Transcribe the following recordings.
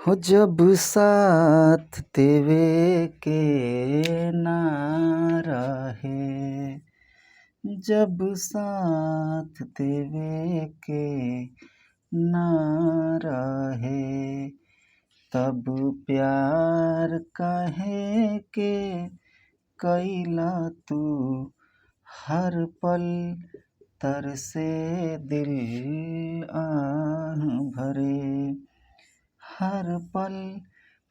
हो जब साथ देवे के ना रहे, जब साथ देवे के ना रहे, तब प्यार काहे के कैला तू। हर पल तरसे दिल आह भरे, हर पल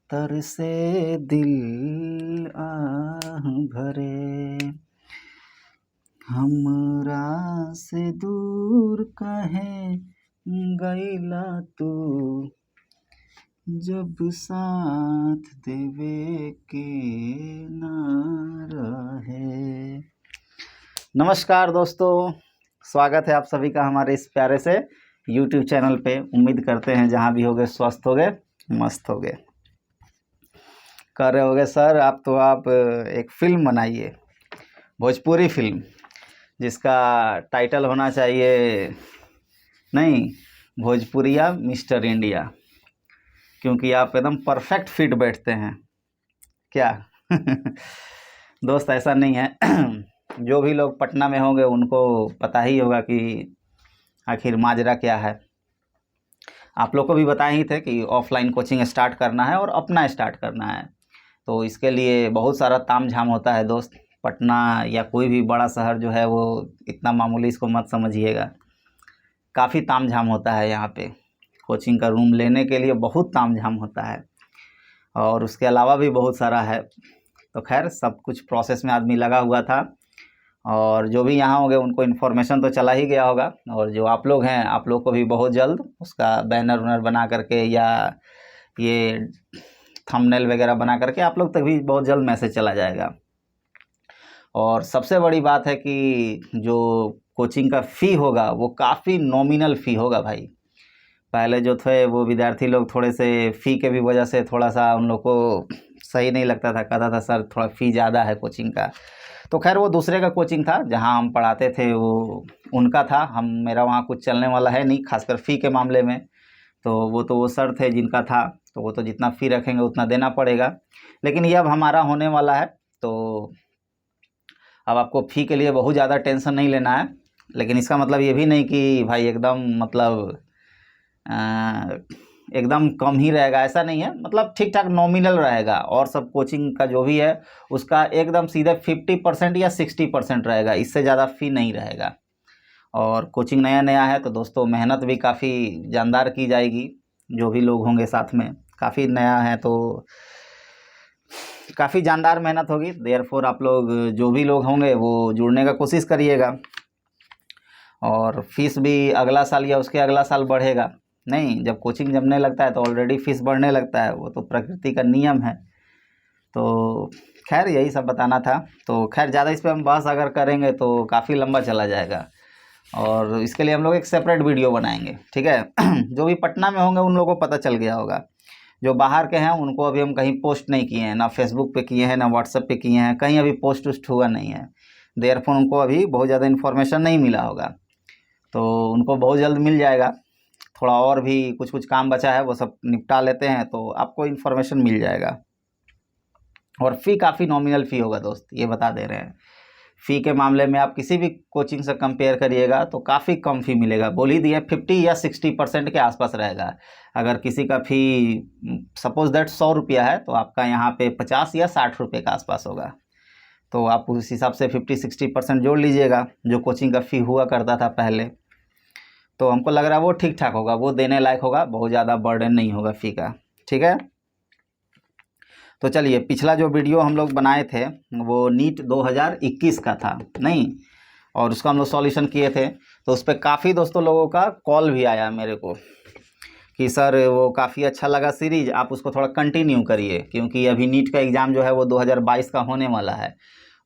तरसे दिल आह भरे। हमरा से दूर काहे गइला तू, जब साथ देवे के ना रहे। नमस्कार दोस्तों, स्वागत है आप सभी का हमारे इस प्यारे से YouTube चैनल पे। उम्मीद करते हैं जहाँ भी होगे स्वस्थ होगे, मस्त होगे। कर रहे होगे सर आप एक फिल्म बनाइए, भोजपुरी फिल्म, जिसका टाइटल होना चाहिए नहीं भोजपुरिया मिस्टर इंडिया, क्योंकि आप एकदम परफेक्ट फिट बैठते हैं क्या। दोस्त ऐसा नहीं है। जो भी लोग पटना में होंगे उनको पता ही होगा कि आखिर माजरा क्या है। आप लोग को भी बताए ही थे कि ऑफलाइन कोचिंग स्टार्ट करना है और अपना स्टार्ट करना है, तो इसके लिए बहुत सारा ताम झाम होता है दोस्त। पटना या कोई भी बड़ा शहर जो है वो इतना मामूली इसको मत समझिएगा, काफ़ी ताम झाम होता है यहाँ पे। कोचिंग का रूम लेने के लिए बहुत ताम झाम होता है, और उसके अलावा भी बहुत सारा है। तो खैर सब कुछ प्रोसेस में आदमी लगा हुआ था, और जो भी यहाँ होंगे उनको इन्फॉर्मेशन तो चला ही गया होगा, और जो आप लोग हैं आप लोग को भी बहुत जल्द उसका बैनर वनर बना करके या ये थंबनेल वगैरह बना करके आप लोग तक भी बहुत जल्द मैसेज चला जाएगा। और सबसे बड़ी बात है कि जो कोचिंग का फ़ी होगा वो काफ़ी नॉमिनल फ़ी होगा भाई। पहले जो थे वो विद्यार्थी लोग थोड़े से फ़ी के भी वजह से थोड़ा सा उन लोग को सही नहीं लगता था, कहता था सर थोड़ा फ़ी ज़्यादा है कोचिंग का। तो खैर वो दूसरे का कोचिंग था, जहां हम पढ़ाते थे वो उनका था। मेरा वहाँ कुछ चलने वाला है नहीं, खासकर फ़ी के मामले में। तो वो सर थे जिनका था, तो वो तो जितना फ़ी रखेंगे उतना देना पड़ेगा। लेकिन ये अब हमारा होने वाला है, तो अब आपको फ़ी के लिए बहुत ज़्यादा टेंशन नहीं लेना है। लेकिन इसका मतलब ये भी नहीं कि भाई एकदम मतलब एकदम कम ही रहेगा, ऐसा नहीं है। मतलब ठीक ठाक नॉमिनल रहेगा, और सब कोचिंग का जो भी है उसका एकदम सीधे 50% या 60% रहेगा, इससे ज़्यादा फ़ी नहीं रहेगा। और कोचिंग नया नया है तो दोस्तों मेहनत भी काफ़ी जानदार की जाएगी। जो भी लोग होंगे साथ में काफ़ी नया है तो काफ़ी जानदार मेहनत होगी। देयरफॉर आप लोग जो भी लोग होंगे वो जुड़ने का कोशिश करिएगा। और फीस भी अगला साल या उसके अगला साल बढ़ेगा नहीं, जब कोचिंग जमने लगता है तो ऑलरेडी फीस बढ़ने लगता है, वो तो प्रकृति का नियम है। तो खैर यही सब बताना था। तो खैर ज़्यादा इस पर हम बहस अगर करेंगे तो काफ़ी लंबा चला जाएगा, और इसके लिए हम लोग एक सेपरेट वीडियो बनाएंगे, ठीक है। जो भी पटना में होंगे उन लोगों को पता चल गया होगा। जो बाहर के हैं उनको अभी हम कहीं पोस्ट नहीं किए हैं, ना फेसबुक पे किए हैं ना व्हाट्सएप पे किए हैं, कहीं अभी पोस्ट वोस्ट हुआ नहीं है। देयरफॉर उनको अभी बहुत ज़्यादा इन्फॉर्मेशन नहीं मिला होगा, तो उनको बहुत जल्द मिल जाएगा। थोड़ा और भी कुछ कुछ काम बचा है वो सब निपटा लेते हैं तो आपको इन्फॉर्मेशन मिल जाएगा। और फ़ी काफ़ी नॉमिनल फ़ी होगा दोस्त, ये बता दे रहे हैं। फ़ी के मामले में आप किसी भी कोचिंग से कंपेयर करिएगा तो काफ़ी कम फ़ी मिलेगा। बोल ही दिए 50 या 60% के आसपास रहेगा। अगर किसी का फ़ी सपोज दैट 100 रुपया है तो आपका यहाँ पे 50 या 60 रुपये के आसपास होगा। तो आप उस हिसाब से 50-60% जोड़ लीजिएगा जो कोचिंग का फ़ी हुआ करता था पहले। तो हमको लग रहा है वो ठीक ठाक होगा, वो देने लायक होगा, बहुत ज़्यादा बर्डन नहीं होगा फ़ी का, ठीक है। तो चलिए, पिछला जो वीडियो हम लोग बनाए थे वो नीट 2021 का था नहीं, और उसका हम लोग सॉल्यूशन किए थे। तो उस पर काफ़ी दोस्तों लोगों का कॉल भी आया मेरे को कि सर वो काफ़ी अच्छा लगा सीरीज़, आप उसको थोड़ा कंटिन्यू करिए, क्योंकि अभी नीट का एग्ज़ाम जो है वो 2022 का होने वाला है।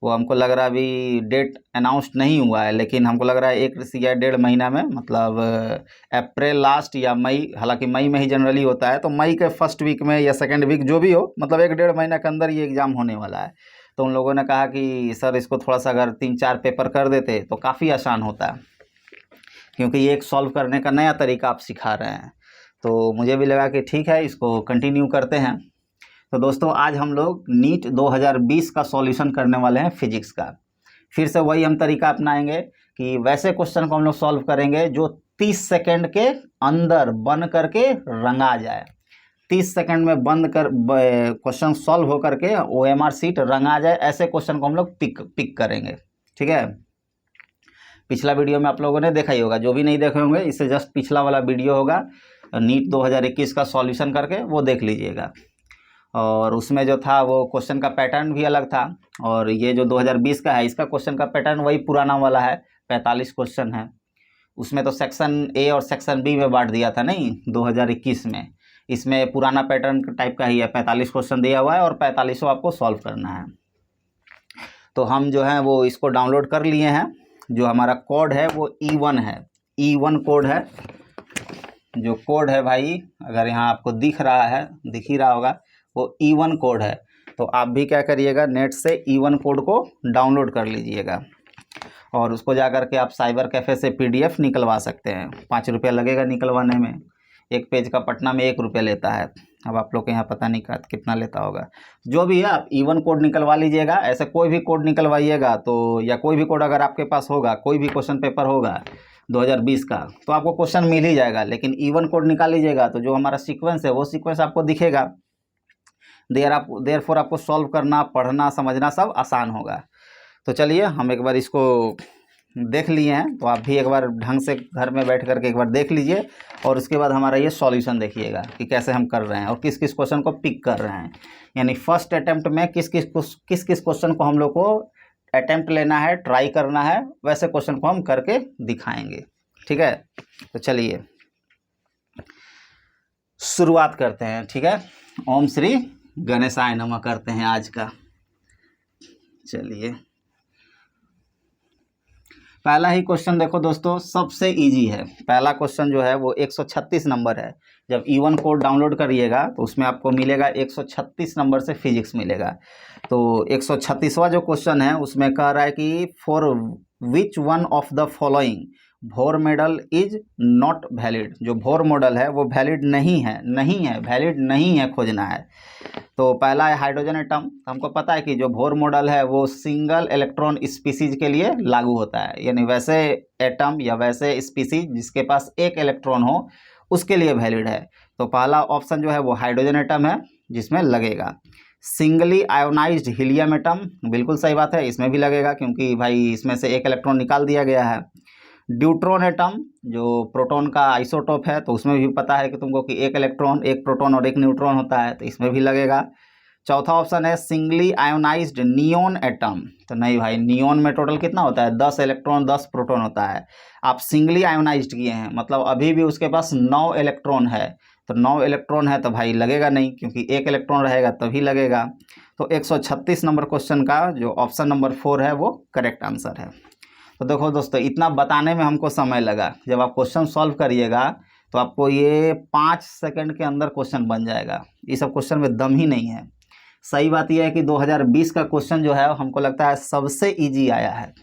वो हमको लग रहा है अभी डेट अनाउंस्ड नहीं हुआ है, लेकिन हमको लग रहा है 1 या 1.5 महीना में, मतलब अप्रैल लास्ट या मई, हालांकि मई में ही जनरली होता है, तो मई के फर्स्ट वीक में या सेकेंड वीक जो भी हो, मतलब 1-1.5 महीना के अंदर ये एग्ज़ाम होने वाला है। तो उन लोगों ने कहा कि सर इसको थोड़ा सा अगर 3-4 पेपर कर देते तो काफ़ी आसान होता है, क्योंकि ये एक सॉल्व करने का नया तरीका आप सिखा रहे हैं। तो मुझे भी लगा कि ठीक है, इसको कंटिन्यू करते हैं। तो दोस्तों आज हम लोग नीट 2020 का सॉल्यूशन करने वाले हैं फिजिक्स का। फिर से वही हम तरीका अपनाएंगे कि वैसे क्वेश्चन को हम लोग सॉल्व करेंगे जो 30 सेकंड के अंदर बन करके रंगा जाए। 30 सेकंड में बंद कर क्वेश्चन सॉल्व हो करके OMR शीट रंगा जाए, ऐसे क्वेश्चन को हम लोग पिक करेंगे। ठीक है, पिछला वीडियो में आप लोगों ने देखा ही होगा, जो भी नहीं देखे होंगे इससे जस्ट पिछला वाला वीडियो होगा नीट 2021 का सॉल्यूशन करके, वो देख लीजिएगा। और उसमें जो था वो क्वेश्चन का पैटर्न भी अलग था, और ये जो 2020 का है इसका क्वेश्चन का पैटर्न वही पुराना वाला है, 45 क्वेश्चन है। उसमें तो सेक्शन ए और सेक्शन बी में बांट दिया था नहीं 2021 में। इसमें पुराना पैटर्न टाइप का ही है, 45 क्वेश्चन दिया हुआ है और 45 आपको सॉल्व करना है। तो हम जो है वो इसको डाउनलोड कर लिए हैं। जो हमारा कोड है वो E1 है, E1 कोड है। जो कोड है भाई, अगर यहाँ आपको दिख रहा है, दिख ही रहा होगा, वो E1 कोड है। तो आप भी क्या करिएगा, नेट से E1 कोड को डाउनलोड कर लीजिएगा और उसको जा कर के आप साइबर कैफ़े से PDF निकलवा सकते हैं। 5 रुपया लगेगा निकलवाने में। एक पेज का पटना में 1 रुपया लेता है। अब आप लोग के यहाँ पता नहीं कितना लेता होगा। जो भी है आप E1 कोड निकलवा लीजिएगा। ऐसे कोई भी कोड निकलवाइएगा तो, या कोई भी कोड अगर आपके पास होगा, कोई भी क्वेश्चन पेपर होगा 2020 का, तो आपको क्वेश्चन मिल ही जाएगा। लेकिन E1 कोड निकाल लीजिएगा तो जो हमारा सीक्वेंस है वो सीक्वेंस आपको दिखेगा। देयरफॉर आपको सॉल्व करना, पढ़ना, समझना सब आसान होगा। तो चलिए हम एक बार इसको देख लिए हैं, तो आप भी एक बार ढंग से घर में बैठ करके एक बार देख लीजिए और उसके बाद हमारा ये सॉल्यूशन देखिएगा कि कैसे हम कर रहे हैं और किस किस क्वेश्चन को पिक कर रहे हैं। यानी फर्स्ट अटैम्प्ट में किस किस क्वेश्चन को हम लोग को अटैम्प्ट लेना है, ट्राई करना है, वैसे क्वेश्चन को हम करके दिखाएंगे। ठीक है, तो चलिए शुरुआत करते हैं। ठीक है, ओम श्री गणेशाय नमः करते हैं आज का। चलिए पहला ही क्वेश्चन देखो दोस्तों, सबसे इजी है। पहला क्वेश्चन जो है वो 136 नंबर है। जब E1 कोड डाउनलोड करिएगा तो उसमें आपको मिलेगा 136 नंबर से फिजिक्स मिलेगा। तो 136वां जो क्वेश्चन है उसमें कह रहा है कि for which one of the following भोर मॉडल इज नॉट वैलिड। जो भोर मॉडल है वो वैलिड नहीं है, वैलिड नहीं है, खोजना है। तो पहला है हाइड्रोजन एटम। हमको पता है कि जो भोर मॉडल है वो सिंगल इलेक्ट्रॉन स्पीसीज के लिए लागू होता है, यानी वैसे एटम या वैसे स्पीसीज जिसके पास एक इलेक्ट्रॉन हो उसके लिए वैलिड है। तो पहला ऑप्शन जो है वो हाइड्रोजन एटम है जिसमें लगेगा। सिंगली आयोनाइज्ड हीलियम एटम, बिल्कुल सही बात है, इसमें भी लगेगा क्योंकि भाई इसमें से एक इलेक्ट्रॉन निकाल दिया गया है। ड्यूट्रॉन एटम जो प्रोटॉन का आइसोटोप है, तो उसमें भी पता है कि तुमको कि एक इलेक्ट्रॉन, एक प्रोटॉन और एक न्यूट्रॉन होता है, तो इसमें भी लगेगा। चौथा ऑप्शन है सिंगली आयोनाइज्ड नियोन एटम। तो नहीं भाई, नियोन में टोटल कितना होता है, 10 इलेक्ट्रॉन 10 प्रोटॉन होता है। आप सिंगली आयोनाइज्ड किए हैं, मतलब अभी भी उसके पास 9 इलेक्ट्रॉन है। तो 9 इलेक्ट्रॉन है तो भाई लगेगा नहीं, क्योंकि एक इलेक्ट्रॉन रहेगा तभी लगेगा। तो 136 नंबर क्वेश्चन का जो ऑप्शन नंबर 4 है वो करेक्ट आंसर है। तो देखो दोस्तों, इतना बताने में हमको समय लगा। जब आप क्वेश्चन सॉल्व करिएगा तो आपको ये 5 सेकंड के अंदर क्वेश्चन बन जाएगा। ये सब क्वेश्चन में दम ही नहीं है। सही बात यह है कि 2020 का क्वेश्चन जो है हमको लगता है सबसे इजी आया है।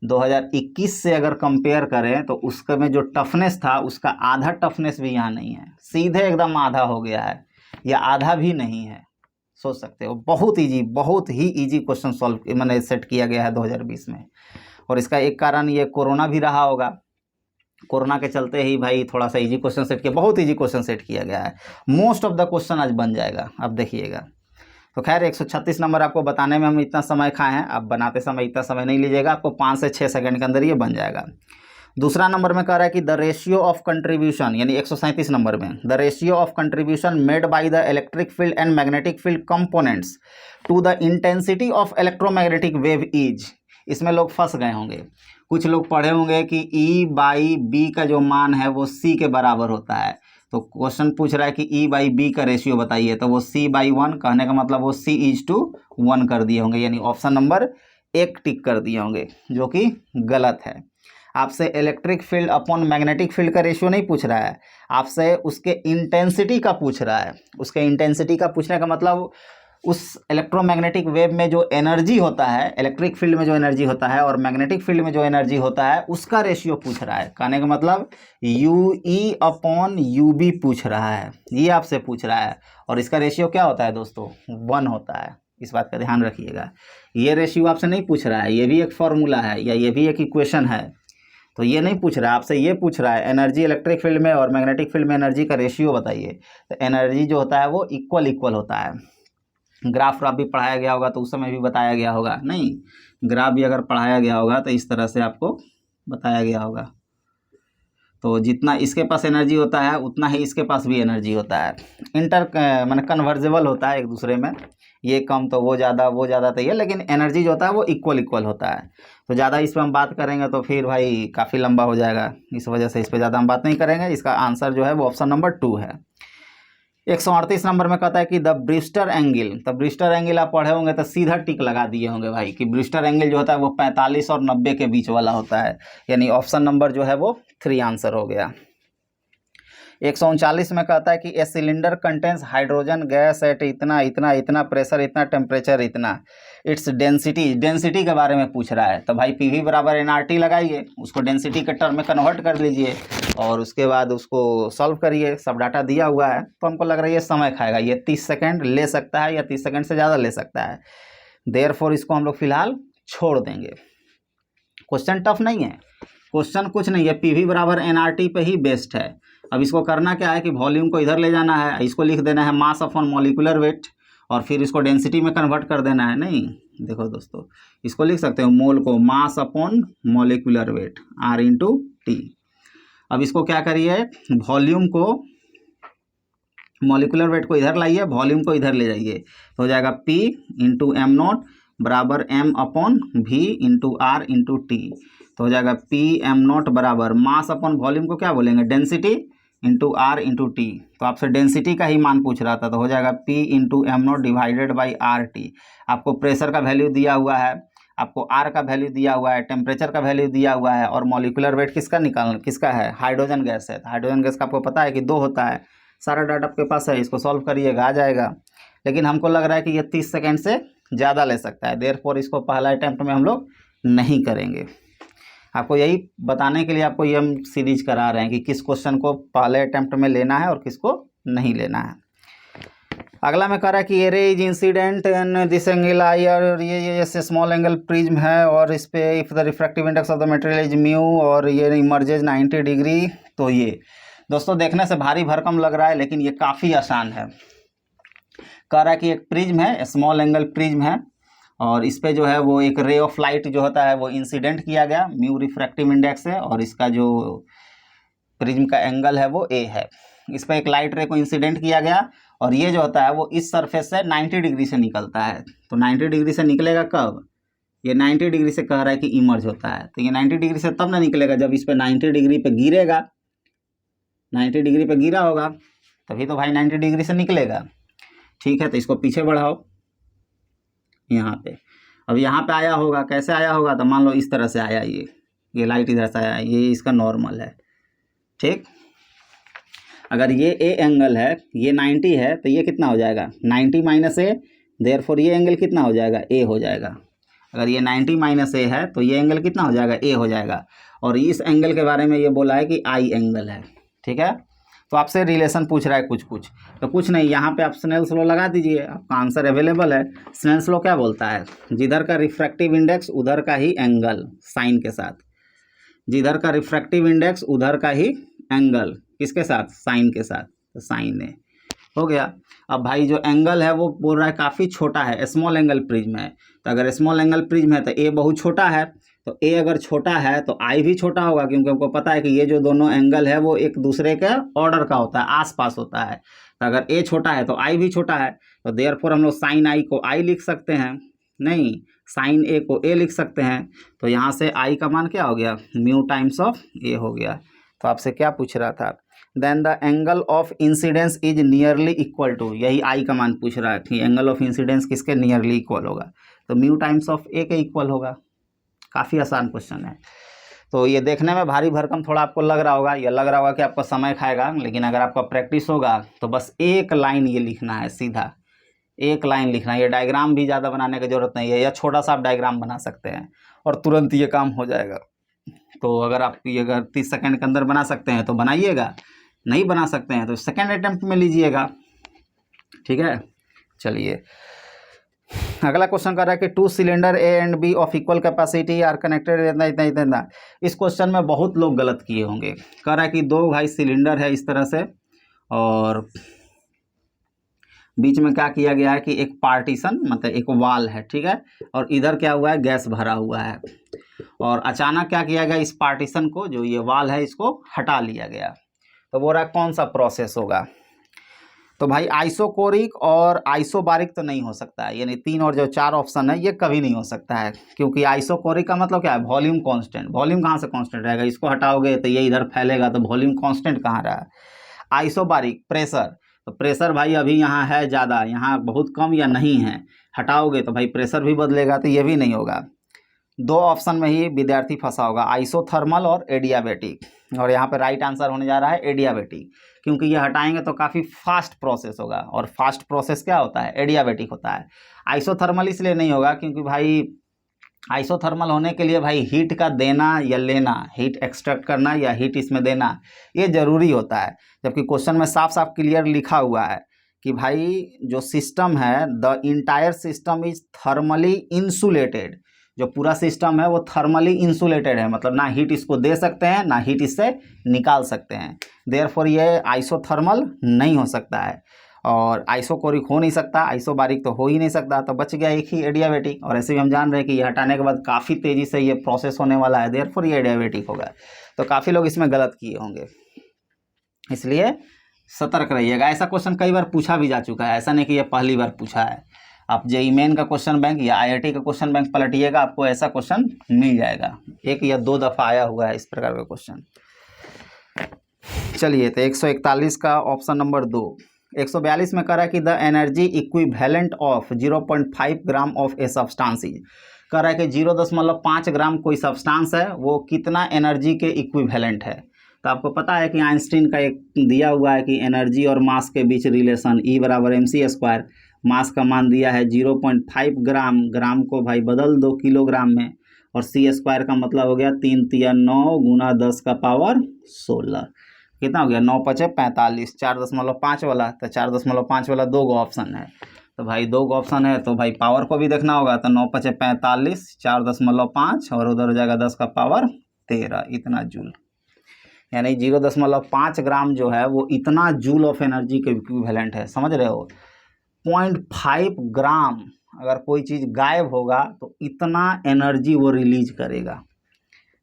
2021 से अगर कंपेयर करें तो उसके में जो टफनेस था उसका आधा टफनेस भी यहाँ नहीं है, सीधे एकदम आधा हो गया है, या आधा भी नहीं है। सोच सकते हो, बहुत ईजी, बहुत ही ईजी क्वेश्चन सॉल्व मैंने सेट किया गया है 2020 में। और इसका एक कारण ये कोरोना भी रहा होगा। कोरोना के चलते ही भाई थोड़ा सा इजी क्वेश्चन सेट किया, बहुत इजी क्वेश्चन सेट किया गया है। मोस्ट ऑफ द क्वेश्चन आज बन जाएगा, अब देखिएगा। तो खैर 136 नंबर आपको बताने में हम इतना समय खाए हैं, आप बनाते समय इतना समय नहीं लीजिएगा, आपको 5 से 6 सेकंड के अंदर ये बन जाएगा। दूसरा नंबर में कह रहा है कि द रेशियो ऑफ कंट्रीब्यूशन, यानी 137 नंबर में, the ratio of contribution made by the electric field and magnetic field components to the intensity of electromagnetic wave is. इसमें लोग फंस गए होंगे, कुछ लोग पढ़े होंगे कि E/B का जो मान है वो C के बराबर होता है। तो क्वेश्चन पूछ रहा है कि E/B का रेशियो बताइए, तो वो C/1 कहने का मतलब वो C/1 कर दिए होंगे, यानी ऑप्शन नंबर 1 टिक कर दिए होंगे, जो कि गलत है। आपसे electric field upon magnetic field का रेशियो नहीं पूछ रहा है, आपसे उसके इंटेंसिटी का पूछ रहा है। उसके इंटेंसिटी का पूछने का मतलब उस इलेक्ट्रोमैग्नेटिक वेव में जो एनर्जी होता है, इलेक्ट्रिक फील्ड में जो एनर्जी होता है और मैग्नेटिक फील्ड में जो एनर्जी होता है, उसका रेशियो पूछ रहा है। कहने का मतलब UE/UB पूछ रहा है, ये आपसे पूछ रहा है। और इसका रेशियो क्या होता है दोस्तों? 1 होता है। इस बात का ध्यान रखिएगा। ये रेशियो आपसे नहीं पूछ रहा है, ये भी एक फॉर्मूला है या ये भी एक इक्वेशन है, तो ये नहीं पूछ रहा है आपसे, ये पूछ रहा है एनर्जी इलेक्ट्रिक फील्ड में और मैग्नेटिक फील्ड में एनर्जी का रेशियो बताइए। तो एनर्जी जो होता है वो इक्वल होता है। ग्राफ भी पढ़ाया गया होगा तो उस समय भी बताया गया होगा, नहीं ग्राफ भी अगर पढ़ाया गया होगा तो इस तरह से आपको बताया गया होगा। तो जितना इसके पास एनर्जी होता है उतना ही इसके पास भी एनर्जी होता है। माने कन्वर्जेबल होता है एक दूसरे में, ये कम तो वो ज़्यादा तो ये, लेकिन एनर्जी जो होता है वो इक्वल होता है। तो ज़्यादा इस पर हम बात करेंगे तो फिर भाई काफ़ी लंबा हो जाएगा, इस वजह से इस पर ज़्यादा हम बात नहीं करेंगे। इसका आंसर जो है वो ऑप्शन नंबर 2 है। 138 नंबर में कहता है कि द ब्रिस्टर एंगल, तो ब्रिस्टर एंगल आप पढ़े होंगे तो सीधा टिक लगा दिए होंगे भाई कि ब्रिस्टर एंगल जो होता है वो 45 और 90 के बीच वाला होता है, यानी ऑप्शन नंबर जो है वो 3 आंसर हो गया। 139 में कहता है कि a cylinder contains hydrogen gas at इतना प्रेशर, इतना टेम्परेचर, इतना इट्स डेंसिटी के बारे में पूछ रहा है। तो भाई PV = nRT लगाइए, उसको डेंसिटी के टर्म में कन्वर्ट कर लीजिए और उसके बाद उसको सॉल्व करिए। सब डाटा दिया हुआ है, तो हमको लग रहा है ये समय खाएगा, ये 30 सेकेंड ले सकता है या 30 सेकेंड से ज़्यादा ले सकता है। देयरफॉर इसको हम लोग फिलहाल छोड़ देंगे। क्वेश्चन टफ नहीं है, क्वेश्चन कुछ नहीं है, PV = nRT पे ही बेस्ड है। अब इसको करना क्या है कि वॉल्यूम को इधर ले जाना है, इसको लिख देना है मास अपॉन मॉलिक्यूलर वेट और फिर इसको डेंसिटी में कन्वर्ट कर देना है। नहीं देखो दोस्तों, इसको लिख सकते हो मोल को mass upon molecular weight R/T। अब इसको क्या करिए, वॉल्यूम को मॉलिक्यूलर वेट को इधर लाइए, वॉल्यूम को इधर ले जाइए, तो हो जाएगा P × m0 बराबर m/v × R/T। तो हो जाएगा P(m0) बराबर मास अपॉन वॉल्यूम को क्या बोलेंगे, डेंसिटी × R/T। तो आपसे डेंसिटी का ही मान पूछ रहा था, तो हो जाएगा P × m0 divided by RT। आपको प्रेशर का वैल्यू दिया हुआ है, आपको R का वैल्यू दिया हुआ है, टेम्परेचर का वैल्यू दिया हुआ है और मॉलिक्यूलर वेट किसका है, हाइड्रोजन गैस है। तो हाइड्रोजन गैस का आपको पता है कि 2 होता है। सारा डाटा आपके पास है, इसको सॉल्व करिएगा आ जाएगा। लेकिन हमको लग रहा है कि ये 30 सेकेंड से ज़्यादा ले सकता है, देयरफॉर इसको पहला अटैम्प्ट में हम लोग नहीं करेंगे। आपको यही बताने के लिए आपको ये हम सीरीज करा रहे हैं कि किस क्वेश्चन को पहले अटैम्प्ट में लेना है और किसको नहीं लेना है। अगला में कह रहा है कि a ray is incident in this angle i, और ये स्मॉल एंगल प्रिज्म है और इस पे if the refractive index of the material is mu और ये इमर्जेज 90 डिग्री। तो ये दोस्तों देखने से भारी भरकम लग रहा है, लेकिन ये काफ़ी आसान है। कह रहा है कि एक प्रिज्म है, स्मॉल एंगल प्रिज्म है और इस पे जो है वो एक रे ऑफ लाइट जो होता है वो इंसिडेंट किया गया, म्यू रिफ्रैक्टिव इंडेक्स है और इसका जो प्रिज्म का एंगल है वो A है। इस पर एक लाइट रे को इंसिडेंट किया गया और ये जो होता है वो इस सरफेस से 90 डिग्री से निकलता है। तो 90 डिग्री से निकलेगा कब, ये 90 डिग्री से कह रहा है कि इमर्ज होता है। तो ये 90 डिग्री से तब ना निकलेगा जब इस पर 90 डिग्री पे गिरेगा, 90 डिग्री पे गिरा होगा तभी तो भाई 90 डिग्री से निकलेगा। ठीक है, तो इसको पीछे बढ़ाओ यहाँ पे। अब यहाँ पे आया होगा, कैसे आया होगा, तो मान लो इस तरह से आया, ये लाइट इधर से आया, ये इसका नॉर्मल है। ठीक, अगर ये A एंगल है, ये 90 है, तो ये कितना हो जाएगा 90 - A, देयरफॉर ये एंगल कितना हो जाएगा A हो जाएगा। अगर ये 90 - A है तो ये एंगल कितना हो जाएगा A हो जाएगा। और इस एंगल के बारे में ये बोला है कि I एंगल है। ठीक है, तो आपसे रिलेशन पूछ रहा है कुछ, तो कुछ नहीं, यहाँ पे आप स्नेल्स लॉ लगा दीजिए, आपका आंसर अवेलेबल है। स्नेल्स लॉ क्या बोलता है, जिधर का रिफ्रैक्टिव इंडेक्स उधर का ही एंगल साइन के साथ, जिधर का रिफ्रैक्टिव इंडेक्स उधर का ही एंगल किसके साथ, साइन के साथ, तो साइन ए हो गया। अब भाई जो एंगल है वो बोल रहा है काफ़ी छोटा है, स्मॉल एंगल प्रिज्म है। तो अगर स्मॉल एंगल प्रिज्म है तो A बहुत छोटा है, तो A अगर छोटा है तो I भी छोटा होगा, क्योंकि हमको पता है कि ये जो दोनों एंगल है वो एक दूसरे के ऑर्डर का होता है, आसपास होता है। तो अगर A छोटा है तो I भी छोटा है, तो देयरफॉर हम लोग साइन I को I लिख सकते हैं, नहीं साइन A को A लिख सकते हैं। तो यहाँ से I का मान क्या हो गया, म्यू टाइम्स ऑफ A हो गया। तो आपसे क्या पूछ रहा था, then the angle of incidence is nearly equal to, यही I का मान पूछ रहा है कि एंगल ऑफ इंसिडेंस किसके नियरली इक्वल होगा, तो म्यू टाइम्स ऑफ A के इक्वल होगा। काफ़ी आसान क्वेश्चन है। तो ये देखने में भारी भरकम थोड़ा आपको लग रहा होगा, ये लग रहा होगा कि आपका समय खाएगा, लेकिन अगर आपका प्रैक्टिस होगा तो बस एक लाइन ये लिखना है सीधा, एक लाइन लिखना, ये डायग्राम भी ज़्यादा बनाने की ज़रूरत नहीं है, या छोटा सा आप डायग्राम बना सकते हैं और तुरंत ये काम हो जाएगा। तो अगर आप ये अगर 30 सेकंड के अंदर बना सकते हैं तो बनाइएगा, नहीं बना सकते हैं तो सेकंड अटेम्प्ट में लीजिएगा, ठीक है। चलिए अगला क्वेश्चन कर रहा है कि 2 cylinder A and B of equal capacity are connected इतना इतना इतना इतना। इस क्वेश्चन में बहुत लोग गलत किए होंगे। कह रहा है कि 2 भाई सिलेंडर है इस तरह से, और बीच में क्या किया गया है कि एक पार्टीशन मतलब एक वाल है, ठीक है, और इधर क्या हुआ है, गैस भरा हुआ है, और अचानक क्या किया गया, इस पार्टीशन को जो ये वाल है इसको हटा लिया गया। तो बोल रहा है कौन सा प्रोसेस होगा। तो भाई आइसोकोरिक और आइसोबारिक तो नहीं हो सकता है, यानी 3 और जो 4 ऑप्शन है ये कभी नहीं हो सकता है, क्योंकि आइसोकोरिक का मतलब क्या है, वॉल्यूम कांस्टेंट। वॉल्यूम कहाँ से कांस्टेंट रहेगा, इसको हटाओगे तो ये इधर फैलेगा, तो वॉल्यूम कांस्टेंट कहाँ रहा। आइसोबारिक प्रेशर, तो प्रेशर भाई अभी यहाँ है ज़्यादा, यहाँ बहुत कम या नहीं है, हटाओगे तो भाई प्रेशर भी बदलेगा, तो ये भी नहीं होगा। 2 ऑप्शन में ही विद्यार्थी फंसा होगा, आइसोथर्मल और एडियाबेटिक, और यहाँ पे राइट आंसर होने जा रहा है एडियाबेटिक, क्योंकि ये हटाएंगे तो काफ़ी फास्ट प्रोसेस होगा, और फास्ट प्रोसेस क्या होता है, एडियाबेटिक होता है। आइसोथर्मल इसलिए नहीं होगा क्योंकि भाई आइसोथर्मल होने के लिए भाई हीट का देना या लेना, हीट एक्सट्रैक्ट करना या हीट इसमें देना, ये ज़रूरी होता है। जबकि क्वेश्चन में साफ साफ क्लियर लिखा हुआ है कि भाई जो सिस्टम है, the entire system is thermally insulated, जो पूरा सिस्टम है वो थर्मली इंसुलेटेड है, मतलब ना हीट इसको दे सकते हैं ना हीट इससे निकाल सकते हैं। देयरफॉर ये आइसोथर्मल नहीं हो सकता है, और आइसोकोरिक हो नहीं सकता, आइसोबारिक तो हो ही नहीं सकता, तो बच गया एक ही एडियाबेटिक। और ऐसे भी हम जान रहे हैं कि ये हटाने के बाद काफ़ी तेज़ी से ये प्रोसेस होने वाला है, देयरफॉर ये एडियाबेटिक होगा। तो काफ़ी लोग इसमें गलत किए होंगे, इसलिए सतर्क रहिएगा। ऐसा क्वेश्चन कई बार पूछा भी जा चुका है, ऐसा नहीं कि ये पहली बार पूछा है। आप जेईई मेन का क्वेश्चन बैंक या आईआईटी का क्वेश्चन बैंक पलटिएगा, आपको ऐसा क्वेश्चन मिल जाएगा, 1 या 2 दफ़ा आया हुआ है इस प्रकार का क्वेश्चन। चलिए तो 141 का ऑप्शन नंबर 2। 142 में कह रहा है कि the energy equivalent of 0.5 gram of a substance is. कह रहा है कि 0.5 ग्राम कोई सब्सटेंस है, वो कितना एनर्जी के इक्विवेलेंट है। तो आपको पता है कि आइंस्टीन का एक दिया हुआ है कि एनर्जी और मास के बीच रिलेशन E = mc²। मास का मान दिया है 0.5 ग्राम, ग्राम को भाई बदल दो किलोग्राम में, और c² का मतलब हो गया 3 तिया 9 गुना 10 का पावर 16। कितना हो गया, 9 × 5 = 45, 4.5 वाला, तो 4.5 वाला 2 ऑप्शन है, तो भाई 2 ऑप्शन है तो भाई पावर को भी देखना होगा, तो 9 × 5 = 45, 4.5 और उधर हो जाएगा 10 का पावर 13, इतना जूल। यानी 0.5 ग्राम जो है वो इतना जूल ऑफ एनर्जी के इक्विवेलेंट है, समझ रहे हो। 0.5 ग्राम अगर कोई चीज़ गायब होगा तो इतना एनर्जी वो रिलीज करेगा,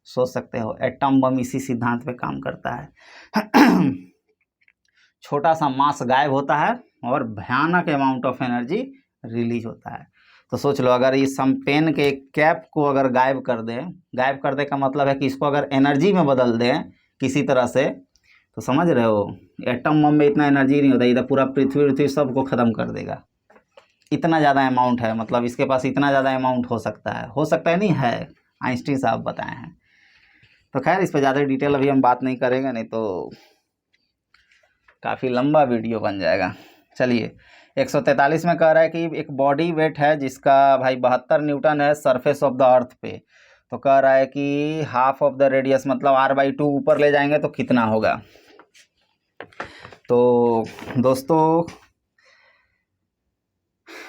सोच सकते हो। एटम बम इसी सिद्धांत पे काम करता है। छोटा सा मास गायब होता है और भयानक अमाउंट ऑफ एनर्जी रिलीज होता है। तो सोच लो, अगर इस हम पेन के कैप को अगर गायब कर दें, गायब कर दे का मतलब है कि इसको अगर एनर्जी में बदल दें किसी तरह से, तो समझ रहे हो एटम बम में इतना एनर्जी नहीं होता, इधर पूरा पृथ्वी सबको ख़त्म कर देगा। इतना ज़्यादा अमाउंट है, मतलब इसके पास इतना ज़्यादा अमाउंट हो सकता है नहीं है, आइंस्टीन साहब बताए हैं। तो खैर इस पर ज़्यादा डिटेल अभी हम बात नहीं करेंगे, नहीं तो काफ़ी लंबा वीडियो बन जाएगा। चलिए 143 में कह रहा है कि एक बॉडी वेट है जिसका भाई 72 न्यूटन है सरफेस ऑफ द अर्थ पे। तो कह रहा है कि हाफ ऑफ द रेडियस मतलब r/2 ऊपर ले जाएंगे तो कितना होगा। तो दोस्तों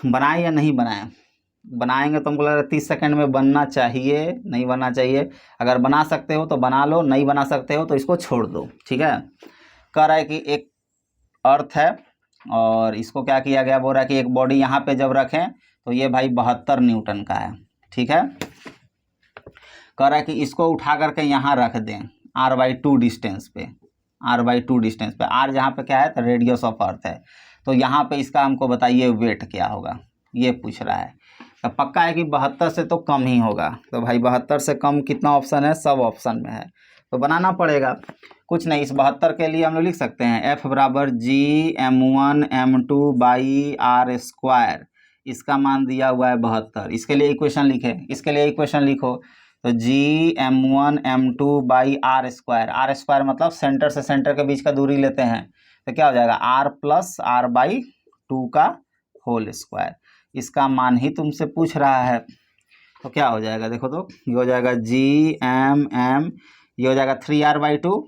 बनाए या नहीं बनाए, बनाएंगे तो हमको लग रहा है 30 सेकंड में बनना चाहिए, नहीं बनना चाहिए। अगर बना सकते हो तो बना लो, नहीं बना सकते हो तो इसको छोड़ दो, ठीक है। कह रहा है कि एक अर्थ है और इसको क्या किया गया, बोल रहा है कि एक बॉडी यहाँ पे जब रखें तो ये भाई 72 न्यूटन का है, ठीक है। कह रहा है कि इसको उठा करके यहाँ रख दें r/2 डिस्टेंस पे, r/2 डिस्टेंस पे, r जहाँ पे क्या है तो रेडियस ऑफ अर्थ है, तो यहाँ पे इसका हमको बताइए वेट क्या होगा, ये पूछ रहा है। तो पक्का है कि 72 से तो कम ही होगा, तो भाई 72 से कम कितना ऑप्शन है, सब ऑप्शन में है, तो बनाना पड़ेगा। कुछ नहीं, इस 72 के लिए हम लोग लिख सकते हैं F = G(m1m2/r²), इसका मान दिया हुआ है 72, इसके लिए इक्वेशन लिखे, इसके लिए इक्वेशन लिखो, तो G(m1m2/r²), r² मतलब सेंटर से सेंटर के बीच का दूरी लेते हैं, तो क्या हो जाएगा r + r/2 का होल स्क्वायर। इसका मान ही तुमसे पूछ रहा है, तो क्या हो जाएगा देखो, तो ये हो जाएगा GMM, ये हो जाएगा 3r/2,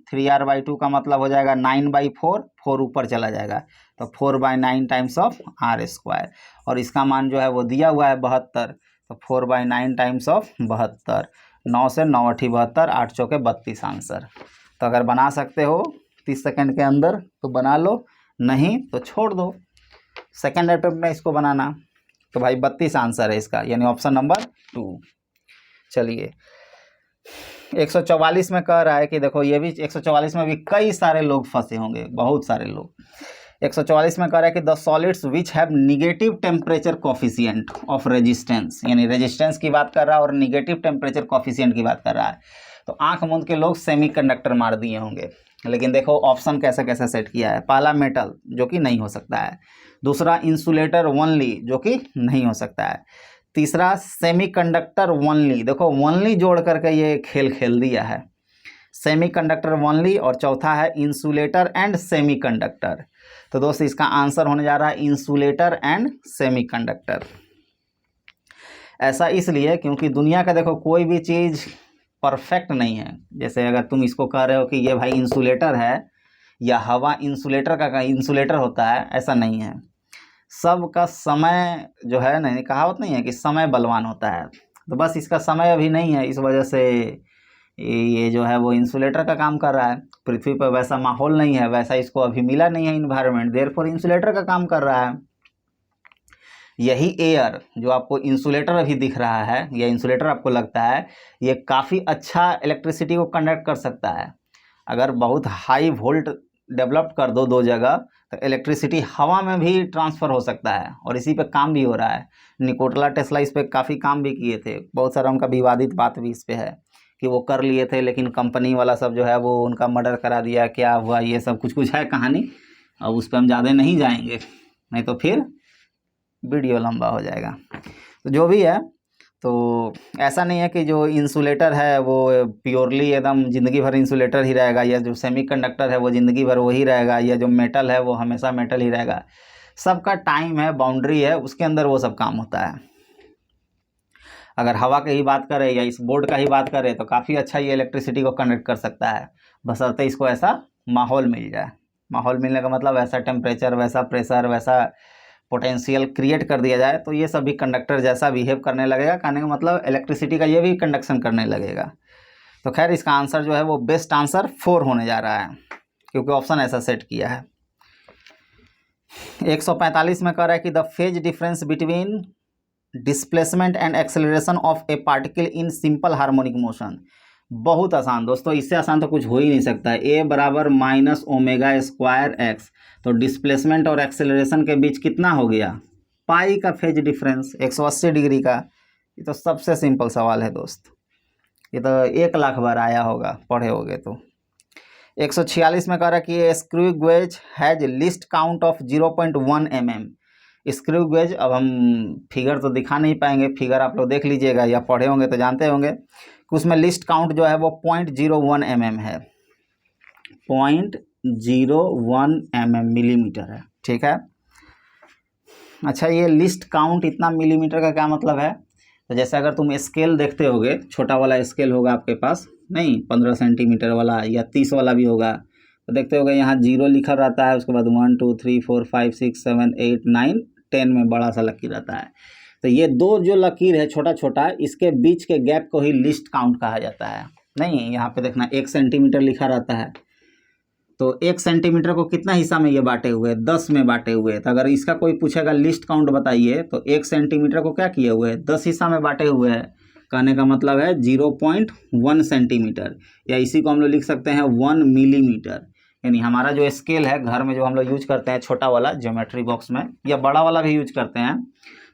3r/2 का मतलब हो जाएगा 9/4, 4 ऊपर चला जाएगा तो 4/9 टाइम्स ऑफ आर स्क्वायर। और इसका मान जो है वो दिया हुआ है 72, तो 4/9 टाइम्स ऑफ 72, 9 से 9 8 72, 8 चौके 32 आंसर। तो अगर बना सकते हो 30 सेकंड के अंदर तो बना लो, नहीं तो छोड़ दो, सेकंड अटेम्प्ट में इसको बनाना। तो भाई 32 आंसर है इसका, यानी ऑप्शन नंबर 2। चलिए 144 में कह रहा है कि देखो, ये भी 144 में भी कई सारे लोग फंसे होंगे, बहुत सारे लोग। 144 में कह रहा है कि the solids which have negative temperature coefficient of resistance, यानी रेजिस्टेंस की बात कर रहा है और निगेटिव टेम्परेचर कोफिशिएंट की बात कर रहा है। तो आंख मूंद के लोग सेमीकंडक्टर मार दिए होंगे, लेकिन देखो ऑप्शन कैसे कैसे सेट किया है। पहला मेटल, जो कि नहीं हो सकता है। दूसरा इंसुलेटर ओनली, जो कि नहीं हो सकता है। तीसरा सेमीकंडक्टर ओनली, देखो ओनली जोड़ करके ये खेल खेल दिया है, सेमीकंडक्टर ओनली। और चौथा है इंसुलेटर एंड सेमीकंडक्टर। तो दोस्त इसका आंसर होने जा रहा है इंसुलेटर एंड सेमीकंडक्टर। ऐसा इसलिए क्योंकि दुनिया का देखो कोई भी चीज़ परफेक्ट नहीं है। जैसे अगर तुम इसको कह रहे हो कि ये भाई इंसुलेटर है या हवा इंसुलेटर का इंसुलेटर होता है, ऐसा नहीं है। सबका समय जो है ना, कहावत नहीं है कि समय बलवान होता है, तो बस इसका समय अभी नहीं है, इस वजह से ये जो है वो इंसुलेटर का काम कर रहा है। पृथ्वी पर वैसा माहौल नहीं है, वैसा इसको अभी मिला नहीं है इन्वायरमेंट, देयरफॉर इंसुलेटर का काम कर रहा है। यही एयर जो आपको इंसुलेटर अभी दिख रहा है या इंसुलेटर आपको लगता है, ये काफ़ी अच्छा इलेक्ट्रिसिटी को कंडक्ट कर सकता है। अगर बहुत हाई वोल्ट डेवलप कर दो दो जगह, तो इलेक्ट्रिसिटी हवा में भी ट्रांसफ़र हो सकता है, और इसी पे काम भी हो रहा है। निकोला टेस्ला इस पर काफ़ी काम भी किए थे, बहुत सारा उनका विवादित बात भी इस पे है कि वो कर लिए थे, लेकिन कंपनी वाला सब जो है वो उनका मर्डर करा दिया, क्या हुआ ये सब कुछ कुछ है कहानी। अब उस पर हम ज़्यादा नहीं जाएंगे, नहीं तो फिर वीडियो लंबा हो जाएगा। तो जो भी है, तो ऐसा नहीं है कि जो इंसुलेटर है वो प्योरली एकदम ज़िंदगी भर इंसुलेटर ही रहेगा, या जो सेमीकंडक्टर है वो ज़िंदगी भर वही रहेगा, या जो मेटल है वो हमेशा मेटल ही रहेगा। सबका टाइम है, बाउंड्री है, उसके अंदर वो सब काम होता है। अगर हवा की ही बात करें या इस बोर्ड का ही बात करें, तो काफ़ी अच्छा ये इलेक्ट्रिसिटी को कंडक्ट कर सकता है, बशर्ते इसको ऐसा माहौल मिल जाए। माहौल मिलने का मतलब वैसा टेम्परेचर, वैसा प्रेशर, वैसा पोटेंशियल क्रिएट कर दिया जाए, तो ये सभी कंडक्टर जैसा बिहेव करने लगेगा। कहने का मतलब इलेक्ट्रिसिटी का ये भी कंडक्शन करने लगेगा। तो खैर इसका आंसर जो है वो बेस्ट आंसर 4 होने जा रहा है, क्योंकि ऑप्शन ऐसा सेट किया है। 145 में कह रहा है कि the phase difference between displacement and acceleration of A particle in simple harmonic motion. बहुत आसान दोस्तों, इससे आसान तो कुछ हो ही नहीं सकता है। ए बराबर -ω²x, तो डिस्प्लेसमेंट और एक्सेलरेशन के बीच कितना हो गया, पाई का फेज डिफरेंस 180 डिग्री का। ये तो सबसे सिंपल सवाल है दोस्त, ये तो 1 लाख बार आया होगा, पढ़े होगे तो। 146 में कह रहा है कि screw gauge has list count of 0.1 mm। Screw gauge, अब हम फिगर तो दिखा नहीं पाएंगे, फिगर आप लोग देख लीजिएगा या पढ़े होंगे तो जानते होंगे कि उसमें लिस्ट काउंट जो है वो 0.01 mm है, 0.01 mm मिलीमीटर है, ठीक है। अच्छा, ये लिस्ट काउंट इतना मिलीमीटर का क्या मतलब है? तो जैसे अगर तुम स्केल देखते होगे, छोटा वाला स्केल होगा आपके पास, नहीं 15 सेंटीमीटर वाला या 30 वाला भी होगा, तो देखते होगे यहाँ 0 लिखा रहता है, उसके बाद 1 2 3 4 5 6 7 8 9 10 में बड़ा सा लकीर रहता है। तो ये दो जो लकीर है छोटा छोटा, इसके बीच के गैप को ही लिस्ट काउंट कहा जाता है। नहीं, यहाँ पे देखना 1 सेंटीमीटर लिखा रहता है, तो 1 सेंटीमीटर को कितना हिस्सा में ये बांटे हुए हैं, 10 में बांटे हुए हैं। तो अगर इसका कोई पूछेगा लिस्ट काउंट बताइए, तो 1 सेंटीमीटर को क्या किए हुए हैं, 10 हिस्सा में बांटे हुए हैं। कहने का मतलब है 0.1 सेंटीमीटर, या इसी को हम लोग लिख सकते हैं 1 मिलीमीटर। यानी हमारा जो स्केल है घर में जो हम लोग यूज करते हैं, छोटा वाला ज्योमेट्री बॉक्स में, या बड़ा वाला भी यूज करते हैं,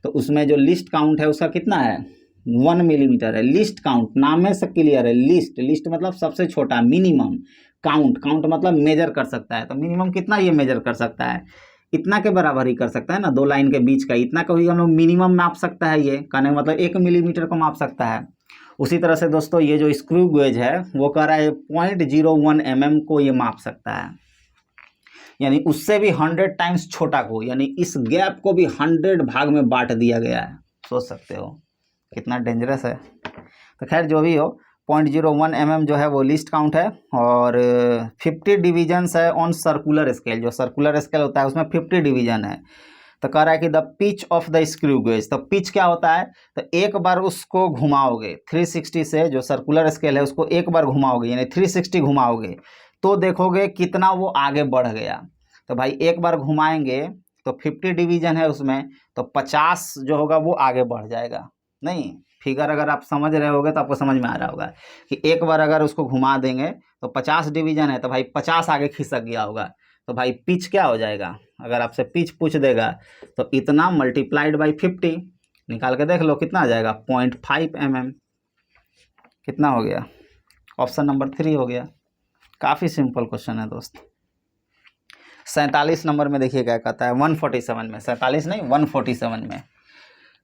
तो उसमें जो लिस्ट काउंट है उसका कितना है, 1 मिलीमीटर है। लिस्ट काउंट नाम में से क्लियर है, लिस्ट, लिस्ट मतलब सबसे छोटा, मिनिमम। काउंट, काउंट मतलब मेजर कर सकता है, तो मिनिमम कितना ये मेजर कर सकता है, इतना के बराबर ही कर सकता है ना, 2 लाइन के बीच का, इतना को ही हम लोग मिनिमम माप सकता है। ये कहने का मतलब 1 मिलीमीटर को माप सकता है। उसी तरह से दोस्तों ये जो स्क्रू गेज है वो कह रहा है 0.01 mm को ये माप सकता है। यानी उससे भी 100 टाइम्स छोटा को, यानी इस गैप को भी 100 भाग में बांट दिया गया है। सोच सकते हो कितना डेंजरस है। तो खैर जो भी हो, 0.01 mm जो है वो लीस्ट काउंट है, और 50 डिवीजन्स है ऑन सर्कुलर स्केल। जो सर्कुलर स्केल होता है उसमें 50 डिवीजन है। तो कह रहा है कि the pitch of the screw gauge. तो पिच क्या होता है, तो एक बार उसको घुमाओगे 360 से, जो सर्कुलर स्केल है उसको एक बार घुमाओगे यानी 360 घुमाओगे तो देखोगे कितना वो आगे बढ़ गया। तो भाई एक बार घुमाएंगे तो 50 डिवीजन है उसमें, तो 50 जो होगा वो आगे बढ़ जाएगा। नहीं, फिगर अगर आप समझ रहे होगे तो आपको समझ में आ रहा होगा कि एक बार अगर उसको घुमा देंगे तो 50 डिवीजन है, तो भाई 50 आगे खिसक गया होगा। तो भाई पिच क्या हो जाएगा, अगर आपसे पिच पूछ देगा तो इतना मल्टीप्लाइड बाई 50, निकाल के देख लो कितना आ जाएगा, 0.5 mm। कितना हो गया, ऑप्शन नंबर 3 हो गया। काफ़ी सिंपल क्वेश्चन है दोस्त। 47 नंबर में देखिए क्या कहता है, 147 में, 47 नहीं 147 में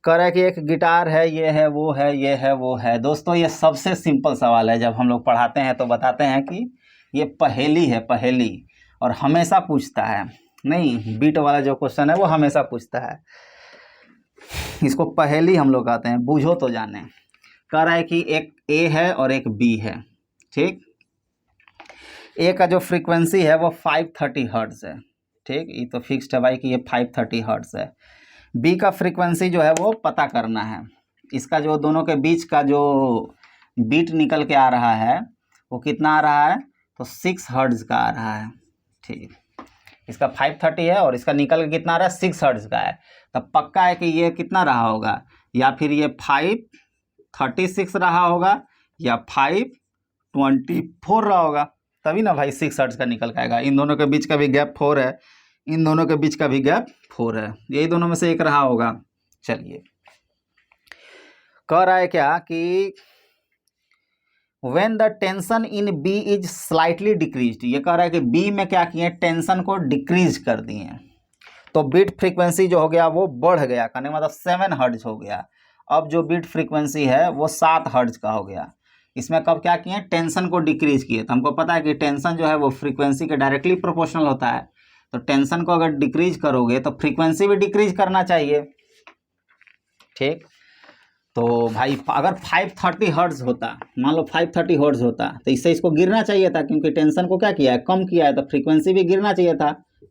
कह रहा है कि एक गिटार है, ये है वो है ये है वो है। दोस्तों ये सबसे सिंपल सवाल है, जब हम लोग पढ़ाते हैं तो बताते हैं कि ये पहेली है, पहेली, और हमेशा पूछता है। नहीं, बीट वाला जो क्वेश्चन है वो हमेशा पूछता है, इसको पहेली हम लोग कहते हैं, बूझो तो जाने। कह रहा है कि एक ए है और एक बी है, ठीक। ए का जो फ्रीक्वेंसी है वो 530 हर्ट्ज है, ठीक, ये तो फिक्स्ड है भाई कि ये 530 हर्ट्ज है। बी का फ्रीक्वेंसी जो है वो पता करना है। इसका जो दोनों के बीच का जो बीट निकल के आ रहा है वो कितना आ रहा है, तो 6 हर्ट्ज का आ रहा है, ठीक। इसका 530 है और इसका निकल के कितना आ रहा है, 6 हर्ट्ज का है। तब पक्का है कि ये कितना रहा होगा, या फिर ये 536 रहा होगा या 524 रहा होगा, तभी ना भाई 6 हर्ट्ज का निकल के आएगा। इन दोनों के बीच का भी गैप 4 है, इन दोनों के बीच का भी गैप 4 है, यही दोनों में से एक रहा होगा। चलिए, कह रहा है क्या कि when the tension in B is slightly decreased, ये कह रहा है कि B में क्या किए, टेंशन को डिक्रीज कर दिए, तो बीट फ्रीक्वेंसी जो हो गया वो बढ़ गया, कहने मतलब 7 हर्ट्ज हो गया। अब जो बीट फ्रीक्वेंसी है वो 7 हर्ट्ज का हो गया। इसमें कब क्या किए, टेंशन को डिक्रीज किए। तो हमको पता है कि टेंशन जो है वो फ्रीक्वेंसी के डायरेक्टली प्रोपोर्शनल होता है, तो टेंशन को अगर डिक्रीज करोगे तो फ्रीक्वेंसी भी डिक्रीज करना चाहिए, ठीक। तो भाई अगर 530 हर्ट्ज होता, मान लो 530 हर्ट्ज होता, तो इससे इसको गिरना चाहिए था, क्योंकि टेंशन को क्या किया है, कम किया है, तो फ्रीक्वेंसी भी गिरना चाहिए था।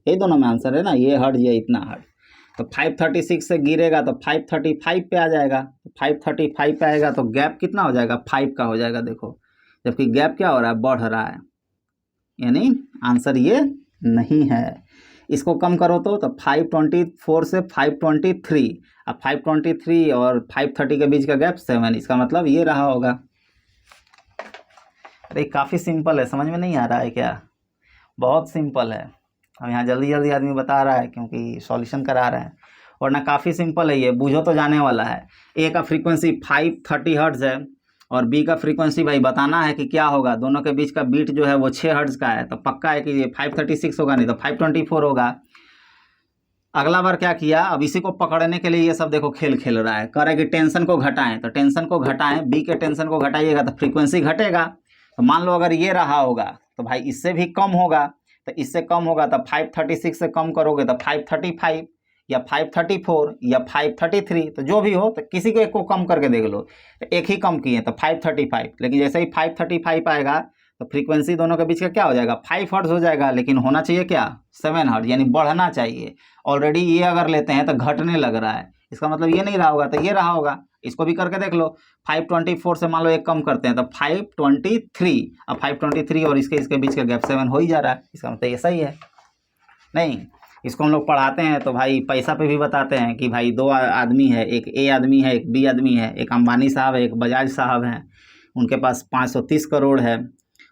यही दोनों में आंसर है ना, ये हर्ट्ज ये इतना हर्ट्ज। तो 536 से गिरेगा तो 535 पे आ जाएगा, तो 535 पे आएगा तो गैप कितना हो जाएगा, 5 का हो जाएगा। देखो, जबकि गैप क्या हो रहा है, बढ़ रहा है, यानी आंसर ये नहीं है। इसको कम करो तो 524 से 523, अब 523 और 530 के बीच का गैप 7, इसका मतलब ये रहा होगा। अरे काफ़ी सिंपल है, समझ में नहीं आ रहा है क्या, बहुत सिंपल है। हम यहाँ जल्दी जल्दी आदमी बता रहा है क्योंकि सॉल्यूशन करा रहे हैं, वरना काफ़ी सिंपल है, ये बूझो तो जाने वाला है। ए का फ्रीक्वेंसी 530 हर्ट्ज है और बी का फ्रीक्वेंसी भाई बताना है कि क्या होगा, दोनों के बीच का बीट जो है वो 6 हर्ट्ज का है, तो पक्का है कि ये 536 होगा, नहीं तो 524 होगा। अगला बार क्या किया, अब इसी को पकड़ने के लिए ये सब देखो खेल खेल रहा है, कह रहा है कि टेंशन को घटाएं, तो टेंशन को घटाएं, बी के टेंशन को घटाइएगा तो फ्रीक्वेंसी घटेगा। तो मान लो अगर ये रहा होगा तो भाई इससे भी कम होगा, तो इससे कम होगा तो 536 से कम करोगे तो 535 या 534 या 533, तो जो भी हो, तो किसी को एक को कम करके देख लो। तो एक ही कम किए तो 535, लेकिन जैसे ही 535 आएगा तो फ्रीक्वेंसी दोनों के बीच का क्या हो जाएगा, 5 हर्ट्ज हो जाएगा, लेकिन होना चाहिए क्या, 7 हर्ट्ज, यानी बढ़ना चाहिए। ऑलरेडी ये अगर लेते हैं तो घटने लग रहा है, इसका मतलब ये नहीं रहा होगा तो ये रहा होगा। इसको भी करके देख लो, 524 से मान लो एक कम करते हैं तो 523, अब 523 और इसके बीच का गैप 7 हो ही जा रहा है, इसका मतलब ये सही है। नहीं, इसको हम लोग पढ़ाते हैं तो भाई पैसा पे भी बताते हैं कि भाई 2 आदमी है, एक ए आदमी है, एक बी आदमी है, एक अंबानी साहब है, एक बजाज साहब हैं, उनके पास 530 करोड़ है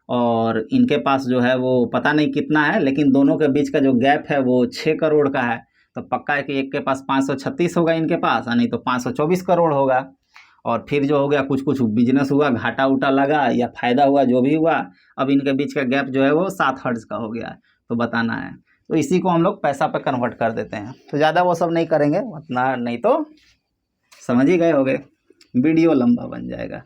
और इनके पास जो है वो पता नहीं कितना है, लेकिन दोनों के बीच का जो गैप है वो 6 करोड़ का है। तो पक्का है कि एक के पास 536 होगा इनके पास, नहीं तो 524 करोड़ होगा। और फिर जो हो गया, कुछ कुछ बिजनेस हुआ, घाटा उटा लगा या फ़ायदा हुआ, जो भी हुआ, अब इनके बीच का गैप जो है वो 7 हर्ट्ज का हो गया, तो बताना है। तो इसी को हम लोग पैसा पे कन्वर्ट कर देते हैं, तो ज़्यादा वो सब नहीं करेंगे उतना, नहीं तो समझ ही गए होगे, वीडियो लंबा बन जाएगा।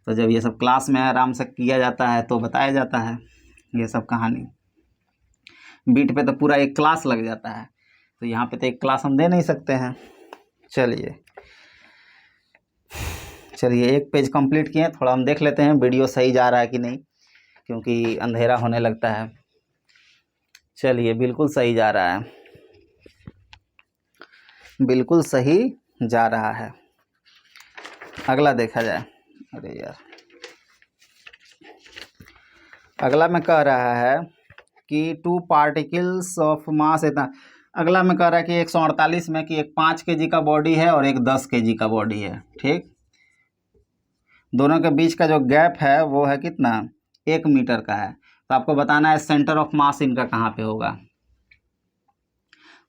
तो जब ये सब क्लास में आराम से किया जाता है तो बताया जाता है ये सब कहानी। बीट पे तो पूरा एक क्लास लग जाता है, तो यहाँ पे तो एक क्लास हम दे नहीं सकते हैं। चलिए एक पेज कंप्लीट किए, थोड़ा हम देख लेते हैं वीडियो सही जा रहा है कि नहीं, क्योंकि अंधेरा होने लगता है। चलिए बिल्कुल सही जा रहा है, बिल्कुल सही जा रहा है। अगला देखा जाए। अरे यार, अगला में कह रहा है कि 2 पार्टिकल्स ऑफ मास इतना। अगला में कह रहा है कि 148 में कि एक 5 kg का बॉडी है और एक 10 kg का बॉडी है। ठीक, दोनों के बीच का जो गैप है वो है कितना, 1 मीटर का है। तो आपको बताना है सेंटर ऑफ मास इनका कहाँ पे होगा।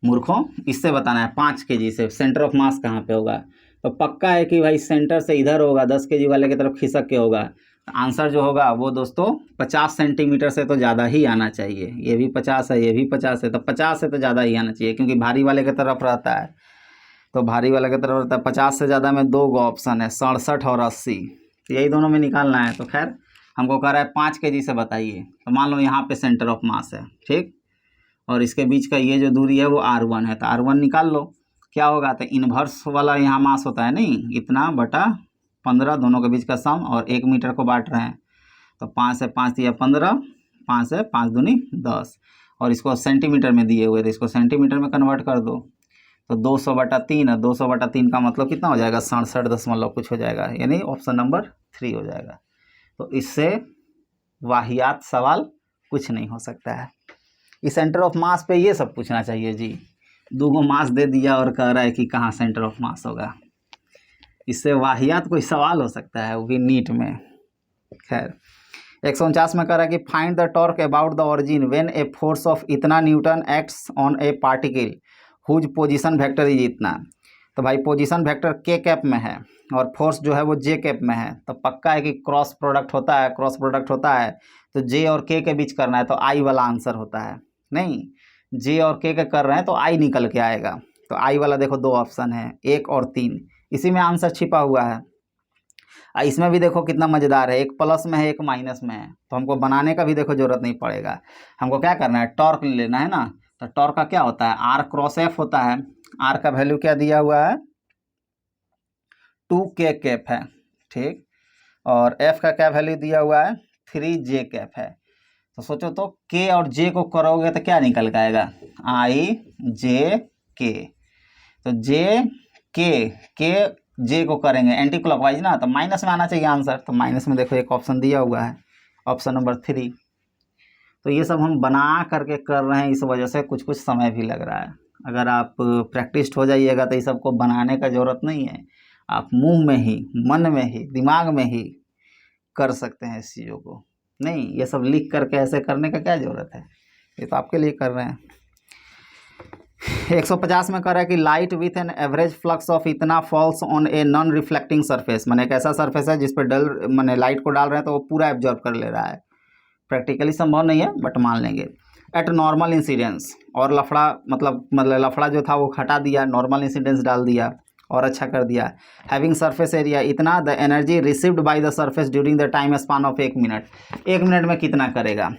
मूर्खों, इससे बताना है 5 kg से सेंटर ऑफ मास कहाँ पे होगा। तो पक्का है कि भाई सेंटर से इधर होगा, 10 kg वाले की तरफ खिसक के होगा। आंसर जो होगा वो दोस्तों 50 सेंटीमीटर से तो ज़्यादा ही आना चाहिए। ये भी 50 है, ये भी 50 है, तो 50 से तो ज़्यादा ही आना चाहिए, क्योंकि भारी वाले की तरफ रहता है। तो भारी वाले की तरफ रहता है 50 से ज़्यादा में 2 ऑप्शन है, 67 और 80। तो यही दोनों में निकालना है। तो खैर हमको कह रहा है 5 kg से बताइए। तो मान लो यहाँ पे सेंटर ऑफ मास है, ठीक, और इसके बीच का ये जो दूरी है वो R1 है, तो R1 निकाल लो। क्या होगा, तो इन्वर्स वाला यहाँ मास होता है, नहीं, इतना बटा 15, दोनों के बीच का सम, और 1 मीटर को बांट रहे हैं। तो 5 से 5 दिया 15, 5 से 5 दूनी 10, और इसको सेंटीमीटर में दिए हुए, तो इसको सेंटीमीटर में कन्वर्ट कर दो। तो 200/3 है, 200/3 का मतलब कितना हो जाएगा, 67 कुछ हो जाएगा, यानी ऑप्शन नंबर 3 हो जाएगा। तो इससे वाहियात सवाल कुछ नहीं हो सकता है। इस सेंटर ऑफ मास पे ये सब पूछना चाहिए जी। 2 मास दे दिया और कह रहा है कि कहाँ सेंटर ऑफ मास होगा। इससे वाहियात कोई सवाल हो सकता है, वो भी नीट में। खैर 149 में कह रहा है कि find the torque about the origin when a force of इतना newton acts on a particle whose position vector is इतना। तो भाई पोजीशन वेक्टर के कैप में है और फोर्स जो है वो जे कैप में है, तो पक्का है कि क्रॉस प्रोडक्ट होता है। क्रॉस प्रोडक्ट होता है तो जे और के बीच करना है, तो आई वाला आंसर होता है। नहीं, जे और के कर रहे हैं तो आई निकल के आएगा। तो आई वाला देखो 2 ऑप्शन है, 1 और 3, इसी में आंसर छिपा हुआ है। इसमें भी देखो कितना मज़ेदार है, एक प्लस में है, एक माइनस में है, तो हमको बनाने का भी देखो जरूरत नहीं पड़ेगा। हमको क्या करना है, टॉर्क लेना है ना। तो टॉर्क का क्या होता है, आर क्रॉस एफ होता है। आर का वैल्यू क्या दिया हुआ है, 2k कैप है, ठीक, और एफ का क्या वैल्यू दिया हुआ है, 3j कैप है। तो सोचो तो के और जे को करोगे तो क्या निकल के आएगा, आई जे के। तो के जे को करेंगे एंटी क्लॉकवाइज ना, तो माइनस में आना चाहिए आंसर। तो माइनस में देखो एक ऑप्शन दिया हुआ है, ऑप्शन नंबर 3। तो ये सब हम बना करके कर रहे हैं, इस वजह से कुछ कुछ समय भी लग रहा है। अगर आप प्रैक्टिस हो जाइएगा तो ये सबको बनाने का ज़रूरत नहीं है, आप मुंह में ही, मन में ही, दिमाग में ही कर सकते हैं इस चीज़ों को। नहीं, ये सब लिख करके ऐसे करने का क्या ज़रूरत है, ये तो आपके लिए कर रहे हैं। 150 में कह रहा है कि light with an average flux of इतना falls on a non reflecting surface. मैंने एक ऐसा सरफेस है जिस पर मैंने लाइट को डाल रहे हैं तो वो पूरा एब्जॉर्ब कर ले रहा है। प्रैक्टिकली संभव नहीं है बट मान लेंगे। एट नॉर्मल इंसिडेंस, और लफड़ा मतलब लफड़ा जो था वो हटा दिया, नॉर्मल इंसिडेंस डाल दिया और अच्छा कर दिया। हैविंग सरफेस एरिया इतना, the energy received by the surface during the time span of 1 minute. 1 minute में कितना करेगा,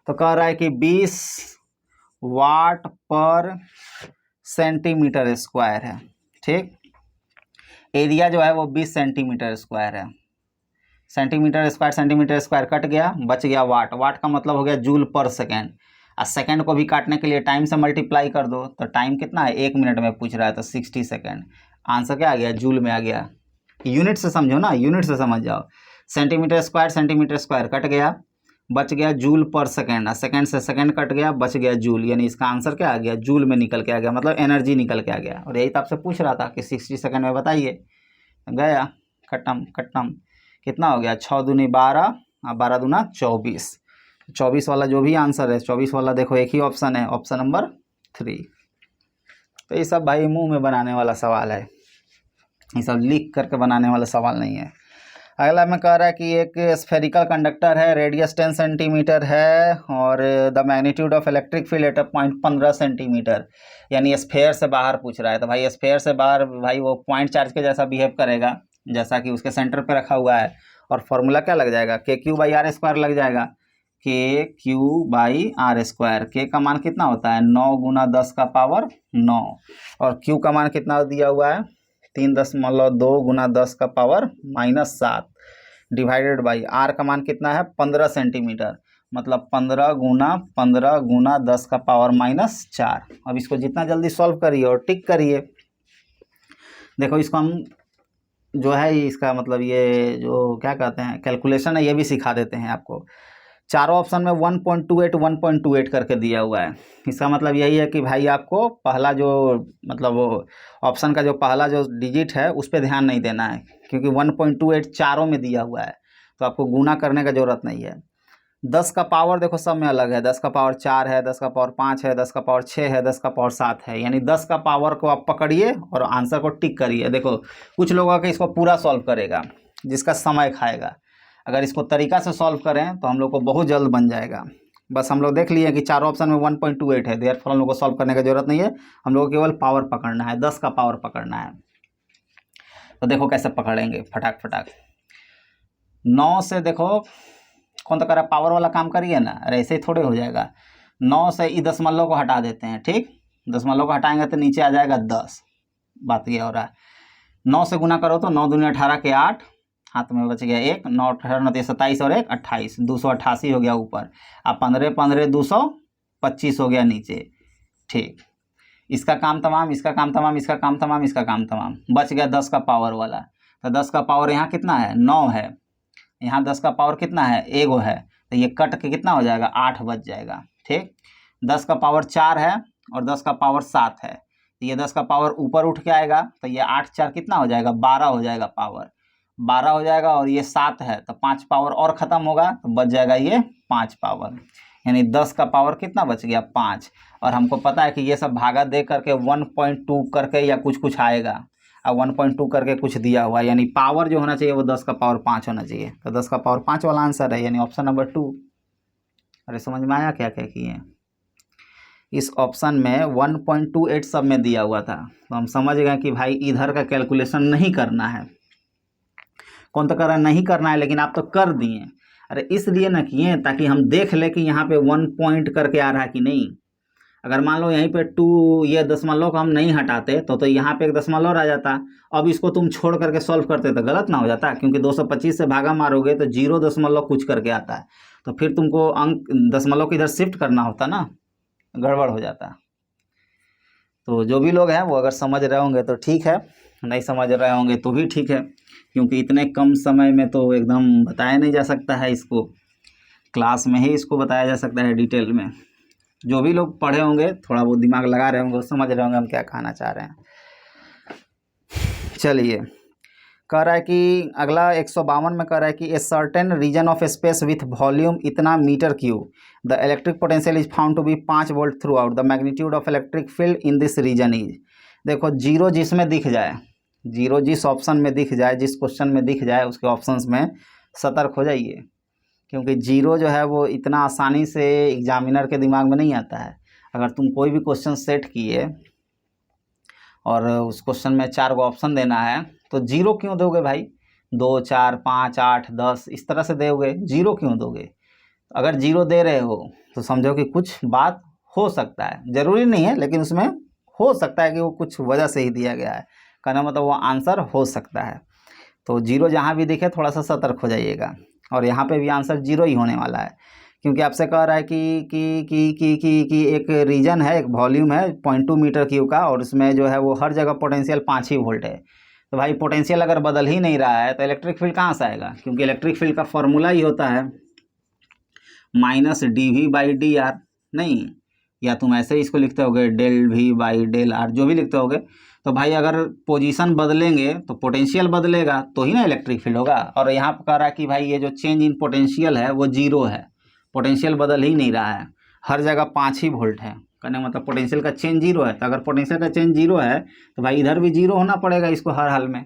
तो कह रहा है कि 20 वाट पर सेंटीमीटर स्क्वायर है, ठीक। एरिया जो है वो 20 सेंटीमीटर स्क्वायर है। सेंटीमीटर स्क्वायर कट गया, बच गया वाट। वाट का मतलब हो गया जूल पर सेकेंड। और सेकेंड को भी काटने के लिए टाइम से मल्टीप्लाई कर दो, तो टाइम कितना है, 1 मिनट में पूछ रहा है, तो 60 सेकेंड। आंसर क्या आ गया, जूल में आ गया। यूनिट से समझो ना, यूनिट से समझ जाओ। सेंटीमीटर स्क्वायर कट गया, बच गया जूल पर सेकेंड। सेकेंड से सेकेंड कट गया, बच गया जूल, यानी इसका आंसर क्या आ गया, जूल में निकल के आ गया, मतलब एनर्जी निकल के आ गया। और यही तो आपसे पूछ रहा था कि 60 सेकेंड में बताइए। गया, खत्म। कितना हो गया, 6 दूनी 12, 12 दूना 24। 24 वाला जो भी आंसर है, 24 वाला देखो एक ही ऑप्शन है, ऑप्शन नंबर 3। तो ये सब भाई मुंह में बनाने वाला सवाल है, ये सब लिख करके बनाने वाला सवाल नहीं है। अगला में कह रहा है कि एक स्फेरिकल कंडक्टर है, रेडियस 10 सेंटीमीटर है और the magnitude of electric field at a point 15 centimetre, यानी स्फेयर से बाहर पूछ रहा है। तो भाई स्फेयर से बाहर भाई वो पॉइंट चार्ज के जैसा बिहेव करेगा, जैसा कि उसके सेंटर पे रखा हुआ है। और फॉर्मूला क्या लग जाएगा, KQ/R² लग जाएगा। के क्यू बाई आर स्क्वायर। के का मान कितना होता है 9 गुना 10 का पावर 9 और क्यू का मान कितना दिया हुआ है 3.2 गुना 10 का पावर -7 डिवाइडेड बाई आर का मान कितना है 15 सेंटीमीटर, मतलब 15 गुना 10 का पावर -4। अब इसको जितना जल्दी सॉल्व करिए और टिक करिए। देखो इसको हम जो है इसका मतलब ये जो क्या कहते हैं कैलकुलेशन है ये भी सिखा देते हैं आपको। चारों ऑप्शन में 1.28 करके दिया हुआ है। इसका मतलब यही है कि भाई आपको पहला जो मतलब ऑप्शन का जो पहला जो डिजिट है उस पर ध्यान नहीं देना है, क्योंकि 1.28 चारों में दिया हुआ है तो आपको गुना करने का ज़रूरत नहीं है। 10 का पावर देखो सब में अलग है, 10 का पावर 4 है, 10 का पावर 5 है, 10 का पावर 6 है, 10 का पावर 7 है, यानी 10 का पावर को आप पकड़िए और आंसर को टिक करिए। देखो कुछ लोग आके इसको पूरा सॉल्व करेगा जिसका समय खाएगा, अगर इसको तरीका से सॉल्व करें तो हम लोग को बहुत जल्द बन जाएगा। बस हम लोग देख लिए कि चारों ऑप्शन में 1.28 है, देयरफॉर हम लोग को सॉल्व करने की जरूरत नहीं है, हम लोग को केवल पावर पकड़ना है, 10 का पावर पकड़ना है। तो देखो कैसे पकड़ेंगे फटाक फटाक। 9 से देखो कौन तो करा पावर वाला काम करिए ना, अरे ऐसे ही थोड़े हो जाएगा। 9 से ई दशमलव को हटा देते हैं, ठीक, दशमलव को हटाएंगे तो नीचे आ जाएगा 10। बात ये हो रहा है 9 से गुना करो तो 9 दूनी 18 के 8, हाथ में बच गया 1, 9 18 9 27 और 1 28, 288 हो गया ऊपर, अब 15 15 225 हो गया नीचे। ठीक, इसका काम तमाम, इसका काम तमाम, इसका काम तमाम, इसका काम तमाम, बच गया 10 का पावर वाला। तो 10 का पावर यहाँ कितना है 9 है, यहाँ 10 का पावर कितना है एगो है, तो ये कट के कितना हो जाएगा 8 बच जाएगा। ठीक, 10 का पावर 4 है और 10 का पावर 7 है, तो ये 10 का पावर ऊपर उठ के आएगा, तो ये 8 4 कितना हो जाएगा 12 हो जाएगा, पावर 12 हो जाएगा, और ये 7 है तो 5 पावर और ख़त्म होगा तो बच जाएगा ये 5 पावर, यानी 10 का पावर कितना बच गया 5। और हमको पता है कि ये सब भागा दे करके 1.2 करके या कुछ कुछ आएगा, अब 1.2 करके कुछ दिया हुआ है, यानी पावर जो होना चाहिए वो 10 का पावर 5 होना चाहिए, तो 10 का पावर 5 वाला आंसर है, यानी ऑप्शन नंबर 2। अरे समझ में आया क्या क्या किए? इस ऑप्शन में 1.28 सब में दिया हुआ था, तो हम समझ गए कि भाई इधर का कैलकुलेशन नहीं करना है। कौन तो कर रहा नहीं करना है, लेकिन आप तो कर दिए। अरे इसलिए ना किए ताकि हम देख ले कि यहाँ पे 1 पॉइंट करके आ रहा है कि नहीं। अगर मान लो यहीं पे 2 ये दशमलव को हम नहीं हटाते तो यहाँ पे एक दशमलव आ जाता। अब इसको तुम छोड़ करके सॉल्व करते तो गलत ना हो जाता, क्योंकि 225 से भागा मारोगे तो 0 दशमलव कुछ करके आता है, तो फिर तुमको अंक दशमलव को इधर शिफ्ट करना होता ना, गड़बड़ हो जाता। तो जो भी लोग हैं वो अगर समझ रहे होंगे तो ठीक है, नहीं समझ रहे होंगे तो भी ठीक है, क्योंकि इतने कम समय में तो एकदम बताया नहीं जा सकता है, इसको क्लास में ही इसको बताया जा सकता है डिटेल में। जो भी लोग पढ़े होंगे थोड़ा बहुत दिमाग लगा रहे होंगे, समझ रहे होंगे हम क्या कहना चाह रहे हैं। चलिए, कह रहा है कि अगला 152 में कह रहा है कि a certain region of space with volume इतना metre cube, the electric potential is found to be 5 volt throughout, the magnitude of electric field in this region is. देखो जीरो जिसमें दिख जाए, जीरो जिस ऑप्शन में दिख जाए, जिस क्वेश्चन में दिख जाए उसके ऑप्शंस में सतर्क हो जाइए, क्योंकि जीरो जो है वो इतना आसानी से एग्जामिनर के दिमाग में नहीं आता है। अगर तुम कोई भी क्वेश्चन सेट किए और उस क्वेश्चन में 4 गो ऑप्शन देना है तो जीरो क्यों दोगे भाई, 2 4 5 8 10 इस तरह से दोगे, जीरो क्यों दोगे? अगर जीरो दे रहे हो तो समझो कि कुछ बात हो सकता है, ज़रूरी नहीं है लेकिन उसमें हो सकता है कि वो कुछ वजह से ही दिया गया है, कहना मतलब वो आंसर हो सकता है। तो जीरो जहाँ भी दिखे थोड़ा सा सतर्क हो जाइएगा, और यहाँ पे भी आंसर जीरो ही होने वाला है, क्योंकि आपसे कह रहा है कि एक रीजन है, एक वॉल्यूम है 0.2 मीटर क्यूब का, और उसमें जो है वो हर जगह पोटेंशियल 5 ही वोल्ट है। तो भाई पोटेंशियल अगर बदल ही नहीं रहा है तो इलेक्ट्रिक फील्ड कहाँ से आएगा? क्योंकि इलेक्ट्रिक फील्ड का फॉर्मूला ही होता है -dV/dr, नहीं, या तुम ऐसे ही इसको लिखते होगे ΔV/Δr, जो भी लिखते होगे। तो भाई अगर पोजीशन बदलेंगे तो पोटेंशियल बदलेगा तो ही ना इलेक्ट्रिक फील्ड होगा। और यहाँ पर कह रहा है कि भाई ये जो चेंज इन पोटेंशियल है वो जीरो है, पोटेंशियल बदल ही नहीं रहा है, हर जगह 5 ही वोल्ट है, कहने मतलब पोटेंशियल का चेंज जीरो है। तो अगर पोटेंशियल का चेंज जीरो है तो भाई इधर भी जीरो होना पड़ेगा इसको हर हाल में।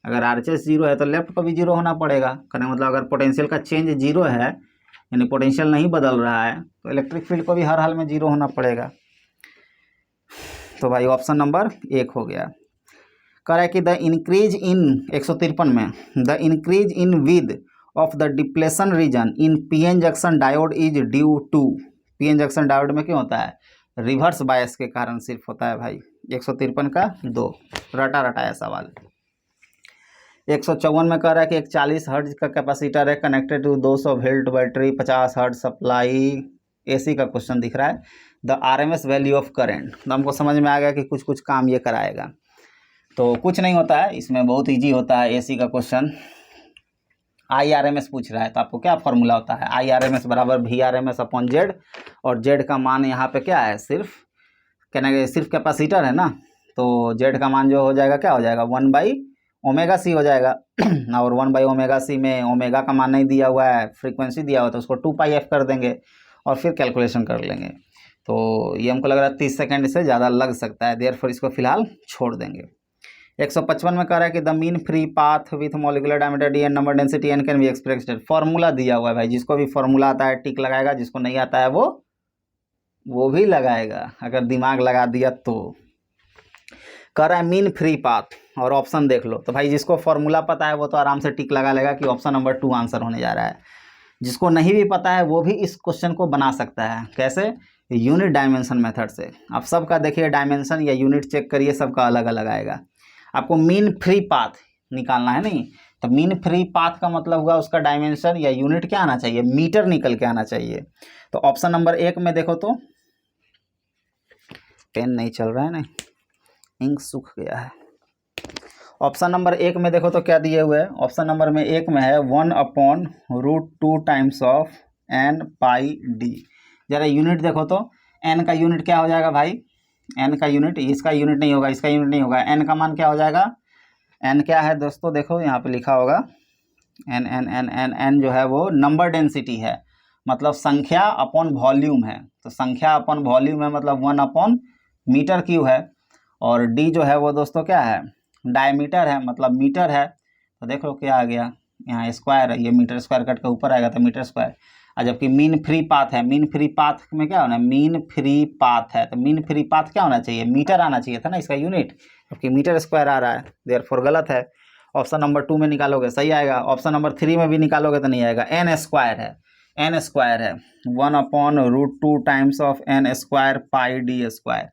अगर RHS जीरो है तो लेफ्ट को भी जीरो होना पड़ेगा, कहने मतलब अगर पोटेंशियल का चेंज जीरो है यानी पोटेंशियल नहीं बदल रहा है तो इलेक्ट्रिक फील्ड को भी हर हाल में जीरो होना पड़ेगा। तो भाई ऑप्शन नंबर 1 हो गया। कह रहा है कि द इंक्रीज इन 153 में, the increase in width of the depletion region in PN junction diode is due to. PN junction diode में क्यों होता है? रिवर्स बायस के कारण सिर्फ होता है भाई। 153 का 2 रटा रटाया सवाल। 154 में कह रहा है कि एक 40 हर्ट्ज का कैपेसिटर है connected to 200 volt battery, 50 hertz supply, AC का क्वेश्चन दिख रहा है। The RMS value of current, तो हमको समझ में आ गया कि कुछ कुछ काम ये कराएगा। तो कुछ नहीं होता है इसमें, बहुत इजी होता है एसी का question. I R M S पूछ रहा है तो आपको क्या फॉर्मूला होता है? आई आर एम एस बराबर V R M S upon Z, और जेड का मान यहाँ पे क्या है? सिर्फ कैपेसिटर है ना, तो जेड का मान जो हो जाएगा क्या हो जाएगा? 1/ओमेगा सी हो जाएगा। और 1/ओमेगा सी में ओमेगा का मान नहीं दिया हुआ है, फ्रीक्वेंसी दिया हुआ, तो उसको 2πf कर देंगे और फिर कैलकुलेशन कर लेंगे। तो ये हमको लग रहा है 30 सेकेंड से ज़्यादा लग सकता है, देयरफॉर इसको फिलहाल छोड़ देंगे। 155 में कह रहा है कि the mean free path with molecular diameter D and number density N can be expressed. Formula दिया हुआ है भाई, जिसको भी फॉर्मूला आता है टिक लगाएगा, जिसको नहीं आता है वो भी लगाएगा, अगर दिमाग लगा दिया तो। कह रहा है मीन फ्री पाथ, और ऑप्शन देख लो। तो भाई जिसको फॉर्मूला पता है वो तो आराम से टिक लगा लेगा कि ऑप्शन नंबर 2 आंसर होने जा रहा है। जिसको नहीं भी पता है वो भी इस क्वेश्चन को बना सकता है। कैसे? यूनिट डायमेंशन मेथड से। आप सबका देखिए डायमेंशन या यूनिट चेक करिए, सबका अलग अलग आएगा। आपको मीन फ्री पाथ निकालना है नहीं, तो मीन फ्री पाथ का मतलब हुआ उसका डायमेंशन या यूनिट क्या आना चाहिए? मीटर निकल के आना चाहिए। तो ऑप्शन नंबर 1 में देखो तो, पेन नहीं चल रहा है ना, इंक सूख गया है। ऑप्शन नंबर 1 में देखो तो क्या दिए हुए हैं? ऑप्शन नंबर में 1 में है 1/√2 times of n pi D. जरा यूनिट देखो तो, n का यूनिट क्या हो जाएगा भाई? n का यूनिट, इसका यूनिट नहीं होगा, इसका यूनिट नहीं होगा, n का मान क्या हो जाएगा? n क्या है दोस्तों? देखो यहाँ पे लिखा होगा n जो है वो नंबर डेंसिटी है, मतलब संख्या अपॉन वॉल्यूम है। तो संख्या अपॉन वॉल्यूम है, मतलब 1/मीटर क्यूब है। और d जो है वो दोस्तों क्या है? डायमीटर है, मतलब मीटर है। तो देख लो क्या आ गया, यहाँ स्क्वायर है, ये मीटर स्क्वायर कट के ऊपर आएगा तो मीटर स्क्वायर। और जबकि मीन फ्री पाथ है, मीन फ्री पाथ में क्या होना है? मीन फ्री पाथ है, तो मीन फ्री पाथ क्या होना चाहिए? मीटर आना चाहिए था ना इसका यूनिट, जबकि मीटर स्क्वायर आ रहा है, देयरफॉर गलत है। ऑप्शन नंबर 2 में निकालोगे सही आएगा, ऑप्शन नंबर 3 में भी निकालोगे तो नहीं आएगा। n स्क्वायर है, 1/√2 times of n square pi D square.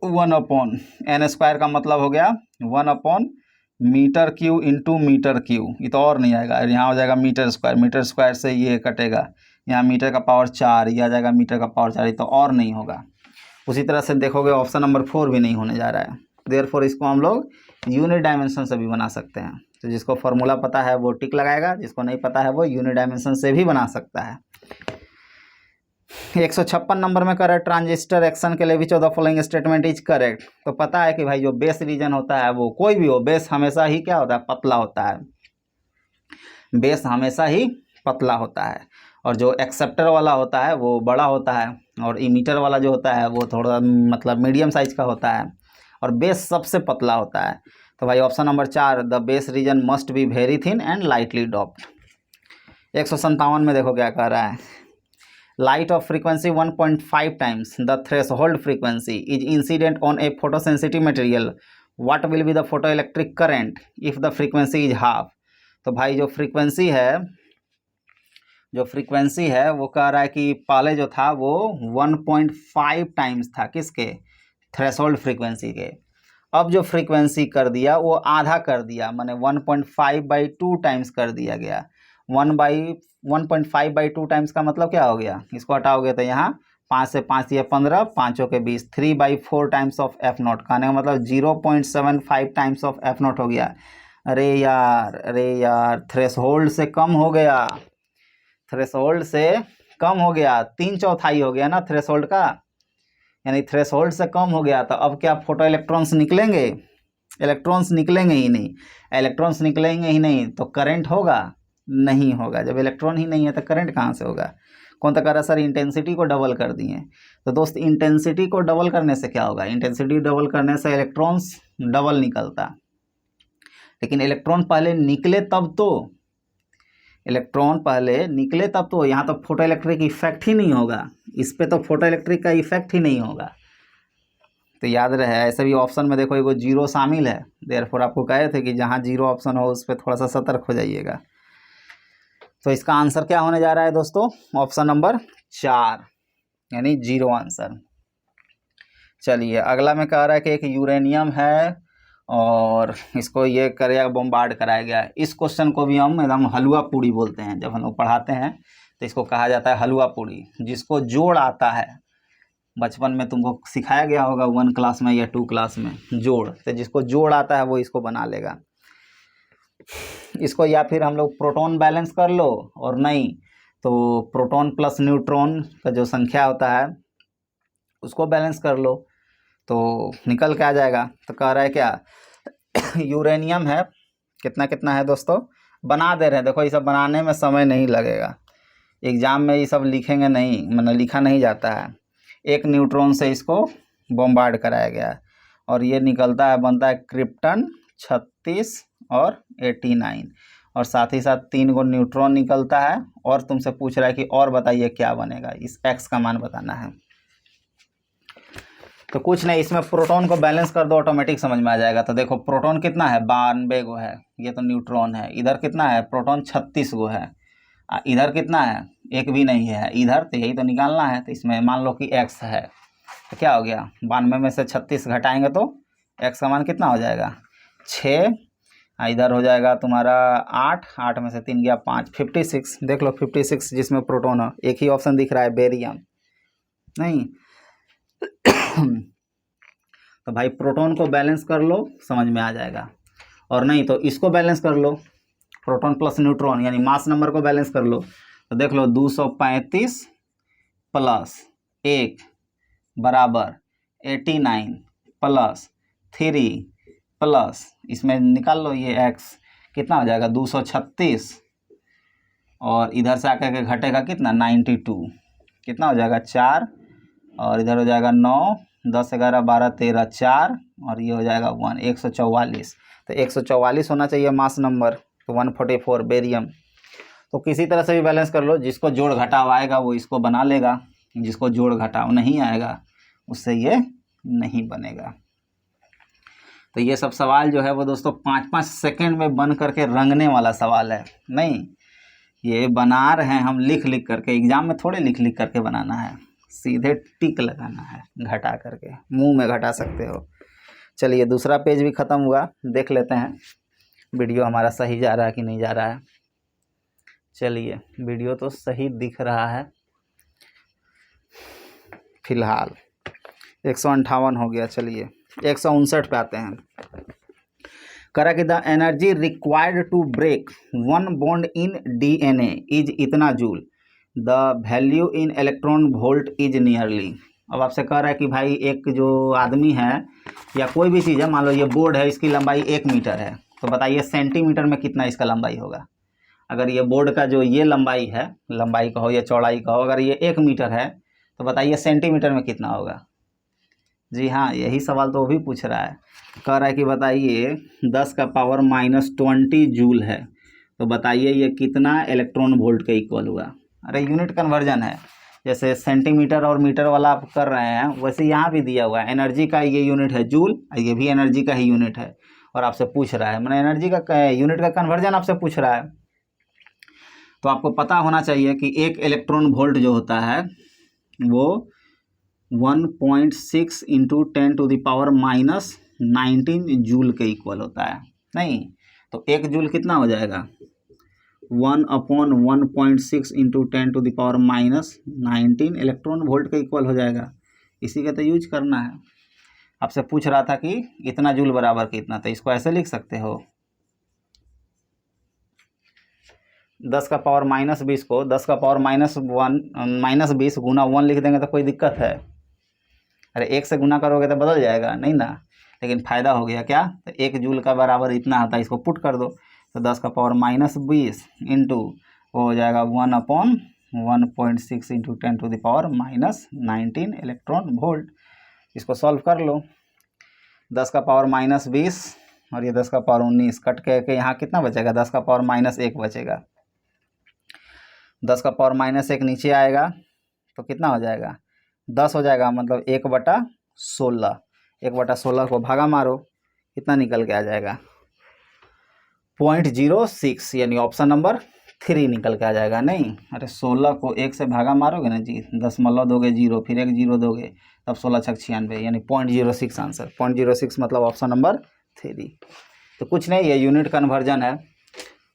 1/n square का मतलब हो गया 1/मीटर क्यूब इंटू मीटर क्यूब, ये तो और नहीं आएगा। यहाँ हो जाएगा मीटर स्क्वायर से ये कटेगा, यहाँ मीटर का पावर 4, ये आ जाएगा मीटर का पावर 4, ये तो और नहीं होगा। उसी तरह से देखोगे ऑप्शन नंबर 4 भी नहीं होने जा रहा है, देयरफॉर इसको हम लोग यूनिट डायमेंशन से भी बना सकते हैं। तो जिसको फॉर्मूला पता है वो टिक लगाएगा, जिसको नहीं पता है वो यूनिट डायमेंशन से भी बना सकता है। 156 नंबर में करेक्ट ट्रांजिस्टर एक्शन के लिए which of the following statement is correct. तो पता है कि भाई जो बेस रीजन होता है वो कोई भी हो, बेस हमेशा ही क्या होता है? पतला होता है, बेस हमेशा ही पतला होता है। और जो एक्सेप्टर वाला होता है वो बड़ा होता है, और इमीटर वाला जो होता है वो थोड़ा मतलब मीडियम साइज का होता है, और बेस सबसे पतला होता है। तो भाई option number 4, the base reason must be very thin and lightly doped. 157 में देखो क्या कह रहा है, light of frequency 1.5 times the threshold frequency is incident on a photosensitive material, what will be the photoelectric current if the frequency is half। तो भाई जो frequency है वो कह रहा है कि पहले जो था वो 1.5 टाइम्स था, किसके? थ्रेशोल्ड फ्रीक्वेंसी के। अब जो फ्रीक्वेंसी कर दिया वो आधा कर दिया, माने 1.5/2 टाइम्स कर दिया गया। 1/1.5/2 टाइम्स का मतलब क्या हो गया? इसको हटाओगे तो यहाँ 5 से 5 या 15, 5 के 20, 3/4 टाइम्स ऑफ एफ नॉट, कहने का मतलब 0.75 टाइम्स ऑफ एफ नॉट हो गया। अरे यार थ्रेशोल्ड से कम हो गया, थ्रेशोल्ड से कम हो गया, 3/4 हो गया ना थ्रेशोल्ड का, यानी थ्रेशोल्ड से कम हो गया। तो अब क्या फोटो इलेक्ट्रॉन्स निकलेंगे? इलेक्ट्रॉन्स निकलेंगे ही नहीं। इलेक्ट्रॉन्स निकलेंगे ही नहीं तो करंट होगा? नहीं होगा। जब इलेक्ट्रॉन ही नहीं है तो करंट कहाँ से होगा? कौन तो कह रहा सर इंटेंसिटी को डबल कर दिए। तो दोस्त इंटेंसिटी को डबल करने से क्या होगा? इंटेंसिटी डबल करने से इलेक्ट्रॉन्स डबल निकलता, लेकिन इलेक्ट्रॉन पहले निकले तब तो, इलेक्ट्रॉन पहले निकले तब तो। यहाँ तो फोटो इलेक्ट्रिक इफेक्ट ही नहीं होगा, इस पे तो फोटो इलेक्ट्रिक का इफेक्ट ही नहीं होगा। तो याद रहे, ऐसे भी ऑप्शन में देखो एगो जीरो शामिल है, देयरफॉर आपको कहे थे कि जहाँ जीरो ऑप्शन हो उस पर थोड़ा सा सतर्क हो जाइएगा। तो इसका आंसर क्या होने जा रहा है दोस्तों? ऑप्शन नंबर 4 यानी 0 आंसर। चलिए अगला में कह रहा है कि एक यूरेनियम है और इसको ये करेगा, बम्बार्ड कराया गया है। इस क्वेश्चन को भी हम एकदम हलवा पूड़ी बोलते हैं। जब हम लोग पढ़ाते हैं तो इसको कहा जाता है हलवा पूड़ी। जिसको जोड़ आता है, बचपन में तुमको सिखाया गया होगा 1 क्लास में या 2 क्लास में, जोड़, तो जिसको जोड़ आता है वो इसको बना लेगा। इसको या फिर हम लोग प्रोटॉन बैलेंस कर लो, और नहीं तो प्रोटॉन प्लस न्यूट्रॉन का जो संख्या होता है उसको बैलेंस कर लो, तो निकल के आ जाएगा। तो कह रहा है क्या, यूरेनियम है, कितना कितना है दोस्तों, बना दे रहे हैं। देखो ये सब बनाने में समय नहीं लगेगा, एग्ज़ाम में ये सब लिखेंगे नहीं, मतलब लिखा नहीं जाता है। एक न्यूट्रॉन से इसको बम्बार्ड कराया गया और ये निकलता है, बनता है क्रिप्टन 36 और 89, और साथ ही साथ 3 गो न्यूट्रॉन निकलता है। और तुमसे पूछ रहा है कि और बताइए क्या बनेगा, इस एक्स का मान बताना है। तो कुछ नहीं, इसमें प्रोटॉन को बैलेंस कर दो, ऑटोमेटिक समझ में आ जाएगा। तो देखो प्रोटॉन कितना है, 92 गो है, ये तो न्यूट्रॉन है। इधर कितना है, प्रोटॉन 36 गो है। इधर कितना है, एक भी नहीं है इधर, तो यही तो निकालना है। तो इसमें मान लो कि x है, तो क्या हो गया, 92 में से 36 घटाएंगे तो x का मान कितना हो जाएगा, 6। इधर हो जाएगा तुम्हारा 8 में से 3 गया 5, 56। देख लो 56 जिसमें प्रोटॉन हो। एक ही ऑप्शन दिख रहा है, बेरियम नहीं। तो भाई प्रोटॉन को बैलेंस कर लो, समझ में आ जाएगा। और नहीं तो इसको बैलेंस कर लो, प्रोटॉन प्लस न्यूट्रॉन यानी मास नंबर को बैलेंस कर लो। तो देख लो 235 प्लस 1 बराबर 89 प्लस 3 प्लस, इसमें निकाल लो ये x, कितना हो जाएगा 236, और इधर से आकर के घटेगा कितना 92, कितना हो जाएगा 4, और इधर हो जाएगा 9, 10, 11, 12, 13, 4, और ये हो जाएगा 1, 144। तो 144 होना चाहिए मास नंबर, तो 144 बेरियम। तो किसी तरह से भी बैलेंस कर लो, जिसको जोड़ घटाव आएगा वो इसको बना लेगा, जिसको जोड़ घटाव नहीं आएगा उससे ये नहीं बनेगा। तो ये सब सवाल जो है वो दोस्तों 5-5 सेकंड में बन करके रंगने वाला सवाल है। नहीं, ये बना रहे हैं हम लिख लिख करके, एग्जाम में थोड़े लिख लिख करके बनाना है, सीधे टिक लगाना है, घटा करके मुंह में घटा सकते हो। चलिए दूसरा पेज भी ख़त्म हुआ, देख लेते हैं वीडियो हमारा सही जा रहा है कि नहीं जा रहा है। चलिए वीडियो तो सही दिख रहा है फिलहाल, 158 हो गया। चलिए 159 पे आते हैं। करा कि the energy required to break 1 bond in DNA is इतना joule, the value in electron volt is nearly. अब आपसे कह रहा है कि भाई एक जो आदमी है या कोई भी चीज़ है, मान लो ये बोर्ड है, इसकी लंबाई 1 मीटर है, तो बताइए सेंटीमीटर में कितना इसका लंबाई होगा। अगर ये बोर्ड का जो ये लंबाई है, लंबाई कहो या चौड़ाई कहो, अगर ये 1 मीटर है तो बताइए सेंटीमीटर में कितना होगा। जी हाँ, यही सवाल तो वो भी पूछ रहा है। कह रहा है कि बताइए 10 का पावर -20 जूल है, तो बताइए ये कितना इलेक्ट्रॉन वोल्ट के इक्वल हुआ। अरे यूनिट कन्वर्जन है, जैसे सेंटीमीटर और मीटर वाला आप कर रहे हैं, वैसे यहाँ भी दिया हुआ है। एनर्जी का ये यूनिट है जूल, ये भी एनर्जी का ही यूनिट है, और आपसे पूछ रहा है, मैंने एनर्जी का यूनिट का कन्वर्जन आपसे पूछ रहा है। तो आपको पता होना चाहिए कि एक इलेक्ट्रॉन वोल्ट जो होता है वो 1.6 इंटू 10⁻⁻19 जूल के इक्वल होता है। नहीं तो 1 जूल कितना हो जाएगा, 1/1.6 इंटू 10⁻⁻19 इलेक्ट्रॉन वोल्ट के इक्वल हो जाएगा। इसी का तो यूज करना है। आपसे पूछ रहा था कि इतना जूल बराबर कितना, तो इसको ऐसे लिख सकते हो, 10 का पावर -20 को 10 का पावर -20 गुना 1 लिख देंगे तो कोई दिक्कत है। अरे 1 से गुना करोगे तो बदल जाएगा नहीं ना, लेकिन फ़ायदा हो गया क्या, तो 1 जूल का बराबर इतना आता है, इसको पुट कर दो। तो 10 का पावर -20 इंटू वो हो जाएगा 1/1.6 इंटू 10⁻⁻19 इलेक्ट्रॉन वोल्ट। इसको सॉल्व कर लो, 10 का पावर -20 और ये 10 का पावर 19 कट के यहाँ कितना बचेगा, 10 का पावर -1 बचेगा। 10 का पावर -1 नीचे आएगा तो कितना हो जाएगा, 10 हो जाएगा, मतलब 1/16। 1/16 को भागा मारो, कितना निकल के आ जाएगा, 0.06, यानी ऑप्शन नंबर 3 निकल के आ जाएगा। नहीं, अरे 16 को 1 से भागा मारोगे ना जी, दशमलव दोगे 0, फिर 1 0 दोगे, तब 16 छक 96, यानी 0.06 आंसर। 0.06 मतलब ऑप्शन नंबर 3। तो कुछ नहीं, ये यूनिट कन्वर्जन है।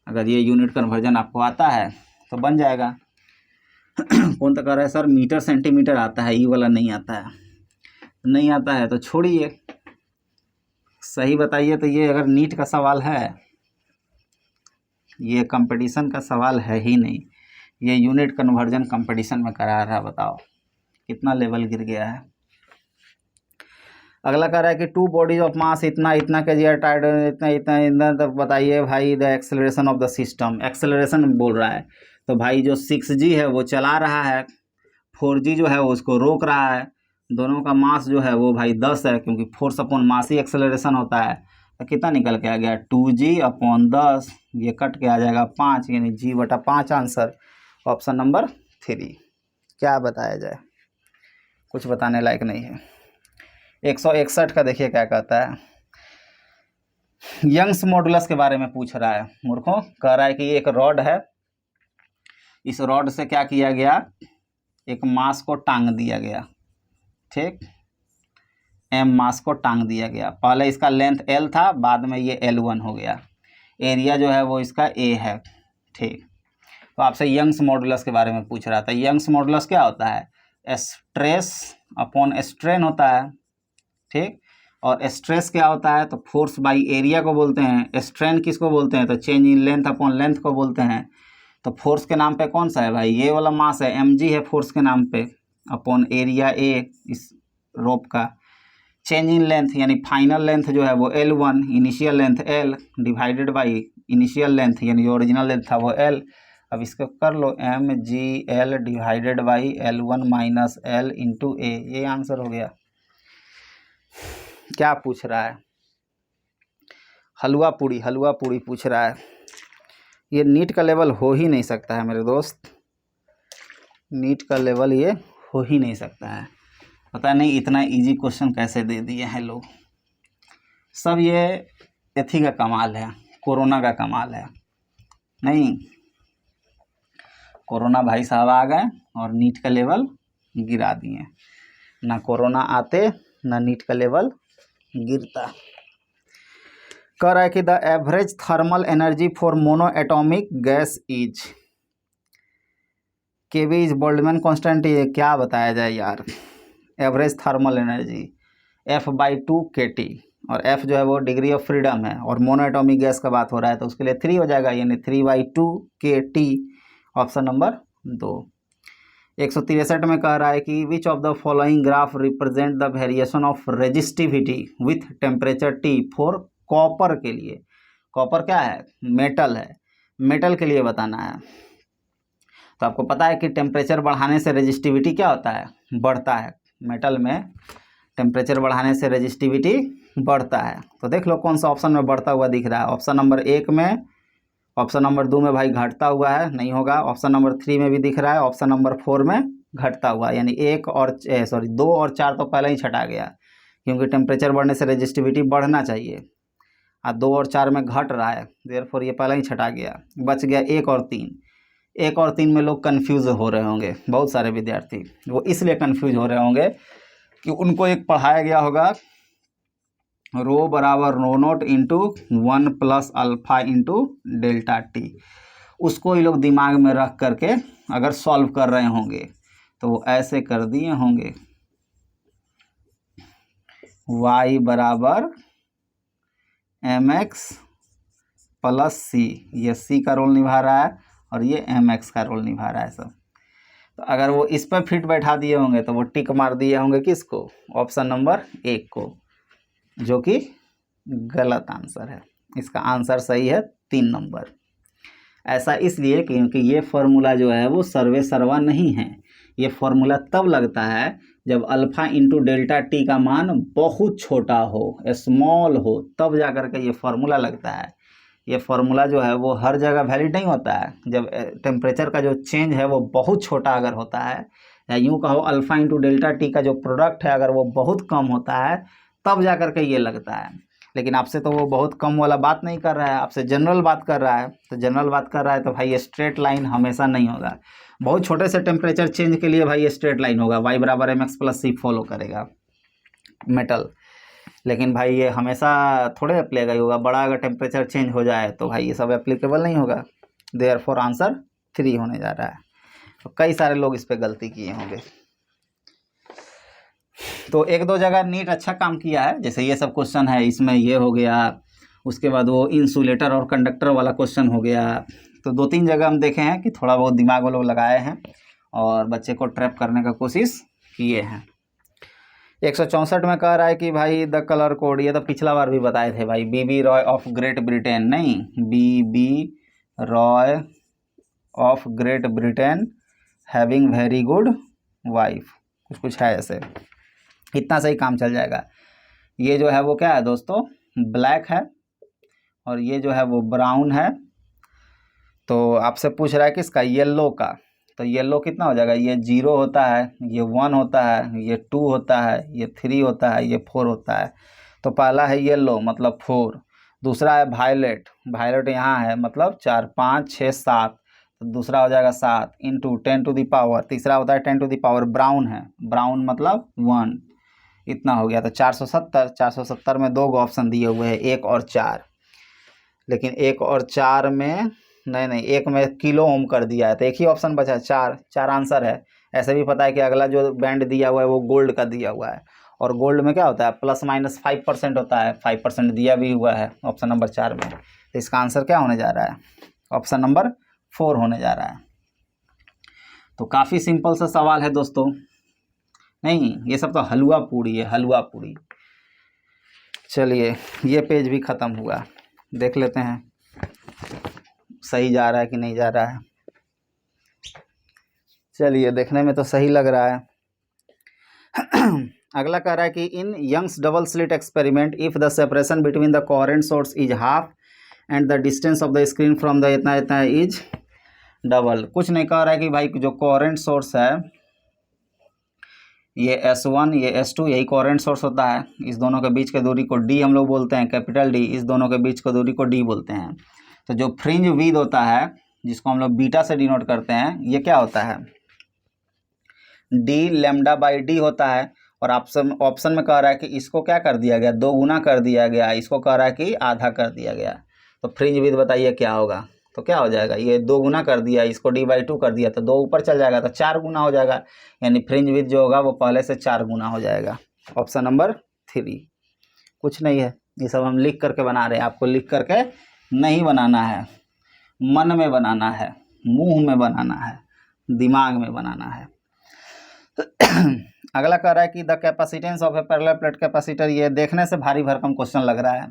अगर ये यूनिट कन्वर्जन आपको आता है तो बन जाएगा। कौन तो कह रहा है सर मीटर सेंटीमीटर आता है, ई वाला नहीं आता है। नहीं आता है तो छोड़िए, सही बताइए। तो ये अगर नीट का सवाल है, ये कंपटीशन का सवाल है ही नहीं, ये यूनिट कन्वर्जन कंपटीशन में करा रहा है। बताओ कितना लेवल गिर गया है। अगला कह रहा है कि 2 बॉडीज ऑफ मास इतना इतना के जी आर टाइड इतना इतना इतना, तो बताइए भाई the acceleration of the system. Acceleration बोल रहा है तो भाई जो 6G है वो चला रहा है, 4G जो है वो उसको रोक रहा है। दोनों का मास जो है वो भाई 10 है, क्योंकि फोर्स अपॉन मास ही एक्सेलरेशन होता है। तो कितना निकल के आ गया 2G/10, ये कट के आ जाएगा 5, यानी G/5 आंसर ऑप्शन नंबर 3। क्या बताया जाए, कुछ बताने लायक नहीं है। 161 का देखिए क्या कहता है। यंग्स मॉडुलस के बारे में पूछ रहा है मूर्खों। कह रहा है कि एक रॉड है, इस रॉड से क्या किया गया, एक मास को टांग दिया गया, ठीक, m मास को टांग दिया गया। पहले इसका लेंथ l था, बाद में ये L1 हो गया। एरिया जो है वो इसका a है, ठीक। तो आपसे यंग्स मॉडुलस के बारे में पूछ रहा था। यंग्स मॉडुलस क्या होता है, स्ट्रेस अपॉन स्ट्रेन होता है, ठीक। और स्ट्रेस क्या होता है, तो फोर्स बाई एरिया को बोलते हैं। स्ट्रेन किसको बोलते हैं, तो change in length upon length को बोलते हैं। तो फोर्स के नाम पे कौन सा है भाई, ये वाला मास है, mg है फोर्स के नाम पे, अपॉन एरिया a इस रोप का। चेंज इन लेंथ यानी फाइनल लेंथ जो है वो L1, initial length L divided by initial length यानी जो ओरिजिनल लेंथ था वो L। अब इसको कर लो mgl divided by L1 minus L into a, ये आंसर हो गया। क्या पूछ रहा है, हलवा पूड़ी पूछ रहा है। ये नीट का लेवल हो ही नहीं सकता है मेरे दोस्त, नीट का लेवल ये हो ही नहीं सकता है। पता नहीं इतना इजी क्वेश्चन कैसे दे दिए हैं लोग। सब ये एथी का कमाल है, कोरोना का कमाल है। नहीं, कोरोना भाई साहब आ गए और नीट का लेवल गिरा दिए। ना कोरोना आते ना नीट का लेवल गिरता। कह रहा है कि the average thermal energy for mono atomic gas is, KV is Boltzmann constant. ये क्या बताया जाए यार, average thermal energy F/2 kT, और F जो है वो डिग्री ऑफ फ्रीडम है, और मोनो एटॉमिक गैस का बात हो रहा है तो उसके लिए 3 हो जाएगा, यानी 3/2 kT ऑप्शन नंबर 2। 163 में कह रहा है कि which of the following graph represent the variation of resistivity with temperature T for copper के लिए। कॉपर क्या है, मेटल है, मेटल के लिए बताना है। तो आपको पता है कि टेम्परेचर बढ़ाने से रेजिस्टिविटी क्या होता है, बढ़ता है। मेटल में टेम्परेचर बढ़ाने से रेजिस्टिविटी बढ़ता है। तो देख लो कौन सा ऑप्शन में बढ़ता हुआ दिख रहा है। ऑप्शन नंबर 1 में, ऑप्शन नंबर 2 में भाई घटता हुआ है, नहीं होगा। ऑप्शन नंबर 3 में भी दिख रहा है, ऑप्शन नंबर 4 में घटता हुआ, यानी 2 और 4 तो पहले ही छटा गया, क्योंकि टेम्परेचर बढ़ने से रेजिस्टिविटी बढ़ना चाहिए, और 2 और 4 में घट रहा है, देयरफॉर ये पहले ही छटा गया। बच गया 1 और 3। 1 और 3 में लोग कन्फ्यूज़ हो रहे होंगे, बहुत सारे विद्यार्थी वो इसलिए कन्फ्यूज हो रहे होंगे कि उनको एक पढ़ाया गया होगा रो बराबर rho naught into 1 plus alpha into delta T. उसको ये लोग दिमाग में रख करके अगर सॉल्व कर रहे होंगे तो वो ऐसे कर दिए होंगे, y बराबर mx प्लस c, ये c का रोल निभा रहा है और ये mx का रोल निभा रहा है सब। तो अगर वो इस पर फिट बैठा दिए होंगे तो वो टिक मार दिए होंगे किसको, ऑप्शन नंबर 1 को, जो कि गलत आंसर है। इसका आंसर सही है 3 नंबर। ऐसा इसलिए क्योंकि ये फॉर्मूला जो है वो सर्वे सर्वा नहीं है। ये फॉर्मूला तब लगता है जब अल्फा इंटू डेल्टा टी का मान बहुत छोटा हो, स्मॉल हो, तब जा कर के ये फॉर्मूला लगता है। ये फॉर्मूला जो है वो हर जगह वैलिड नहीं होता है। जब टेम्परेचर का जो चेंज है वो बहुत छोटा अगर होता है, या यूँ कहो अल्फा इंटू डेल्टा टी का जो प्रोडक्ट है अगर वो बहुत कम होता है, तब जा कर के ये लगता है। लेकिन आपसे तो वो बहुत कम वाला बात नहीं कर रहा है, आपसे जनरल बात कर रहा है। तो जनरल बात कर रहा है तो भाई स्ट्रेट लाइन हमेशा नहीं होगा। बहुत छोटे से टेम्परेचर चेंज के लिए भाई स्ट्रेट लाइन होगा, y बराबर mx प्लस सी फॉलो करेगा मेटल। लेकिन भाई ये हमेशा थोड़े अप्लाई होगा, बड़ा अगर टेम्परेचर चेंज हो जाए तो भाई ये सब एप्लीकेबल नहीं होगा। देयरफॉर आंसर 3 होने जा रहा है। तो कई सारे लोग इस पर गलती किए होंगे। तो एक दो जगह नीट अच्छा काम किया है, जैसे ये सब क्वेश्चन है इसमें ये हो गया, उसके बाद वो इंसुलेटर और कंडक्टर वाला क्वेश्चन हो गया। तो 2-3 जगह हम देखे हैं कि थोड़ा बहुत दिमाग वो लोग लगाए हैं और बच्चे को ट्रैप करने का कोशिश किए हैं। 164 में कह रहा है कि भाई द कलर कोड, ये तो पिछला बार भी बताए थे भाई, B B Roy of Great Britain, नहीं, B B Roy of Great Britain having very good wife, कुछ है ऐसे, इतना सही काम चल जाएगा। ये जो है वो क्या है दोस्तों, ब्लैक है और ये जो है वो ब्राउन है। तो आपसे पूछ रहा है किसका, येलो का। तो येलो कितना हो जाएगा, ये 0 होता है, ये 1 होता है, ये 2 होता है, ये 3 होता है, ये 4 होता है। तो पहला है येलो मतलब 4, दूसरा है वायलेट, वायलेट यहाँ है मतलब 4, 5, 6, 7, तो दूसरा हो जाएगा 7 इंटू 10 टू द पावर, तीसरा होता है 10 टू द पावर ब्राउन है, ब्राउन मतलब 1, इतना हो गया। तो 470 में 2 ऑप्शन दिए हुए हैं, 1 और 4, लेकिन 1 और 4 में नहीं, 1 में किलो ओम कर दिया है, तो एक ही ऑप्शन बचा है, 4 आंसर है। ऐसे भी पता है कि अगला जो बैंड दिया हुआ है वो गोल्ड का दिया हुआ है, और गोल्ड में क्या होता है +-5% होता है, 5% दिया भी हुआ है ऑप्शन नंबर 4 में। तो इसका आंसर क्या होने जा रहा है, ऑप्शन नंबर 4 होने जा रहा है। तो काफ़ी सिंपल सा सवाल है दोस्तों, नहीं ये सब तो हलवा पूड़ी है, हलवा पूड़ी। चलिए ये पेज भी ख़त्म हुआ, देख लेते हैं सही जा रहा है कि नहीं जा रहा है। चलिए देखने में तो सही लग रहा है। अगला कह रहा है कि in Young's double slit experiment if the separation between the coherent source is half and the distance of the screen from the इतना इतना इज डबल। कुछ नहीं कह रहा है कि भाई जो कोहेरेंट सोर्स है ये S1 ये S2 यही कोहेरेंट सोर्स होता है, इस दोनों के बीच के दूरी को D हम लोग बोलते हैं, कैपिटल D, इस दोनों के बीच की दूरी को D बोलते हैं। तो जो फ्रिंज विड्थ होता है जिसको हम लोग बीटा से डिनोट करते हैं, ये क्या होता है, D λ/D होता है। और ऑप्शन में कह रहा है कि इसको क्या कर दिया गया, 2 गुना कर दिया गया, इसको कह रहा है कि आधा कर दिया गया। तो फ्रिंज विड्थ बताइए क्या होगा, तो क्या हो जाएगा, ये 2 गुना कर दिया, इसको D/2 कर दिया तो 2 ऊपर चल जाएगा तो 4 गुना हो जाएगा, यानी फ्रिंज विड्थ जो होगा वो पहले से 4 गुना हो जाएगा। Option number 3। कुछ नहीं है, ये सब हम लिख करके बना रहे हैं, आपको लिख करके नहीं बनाना है, मन में बनाना है, मुंह में बनाना है, दिमाग में बनाना है। अगला कह रहा है कि the capacitance of A parallel plate capacitor, ये देखने से भारी भरकम क्वेश्चन लग रहा है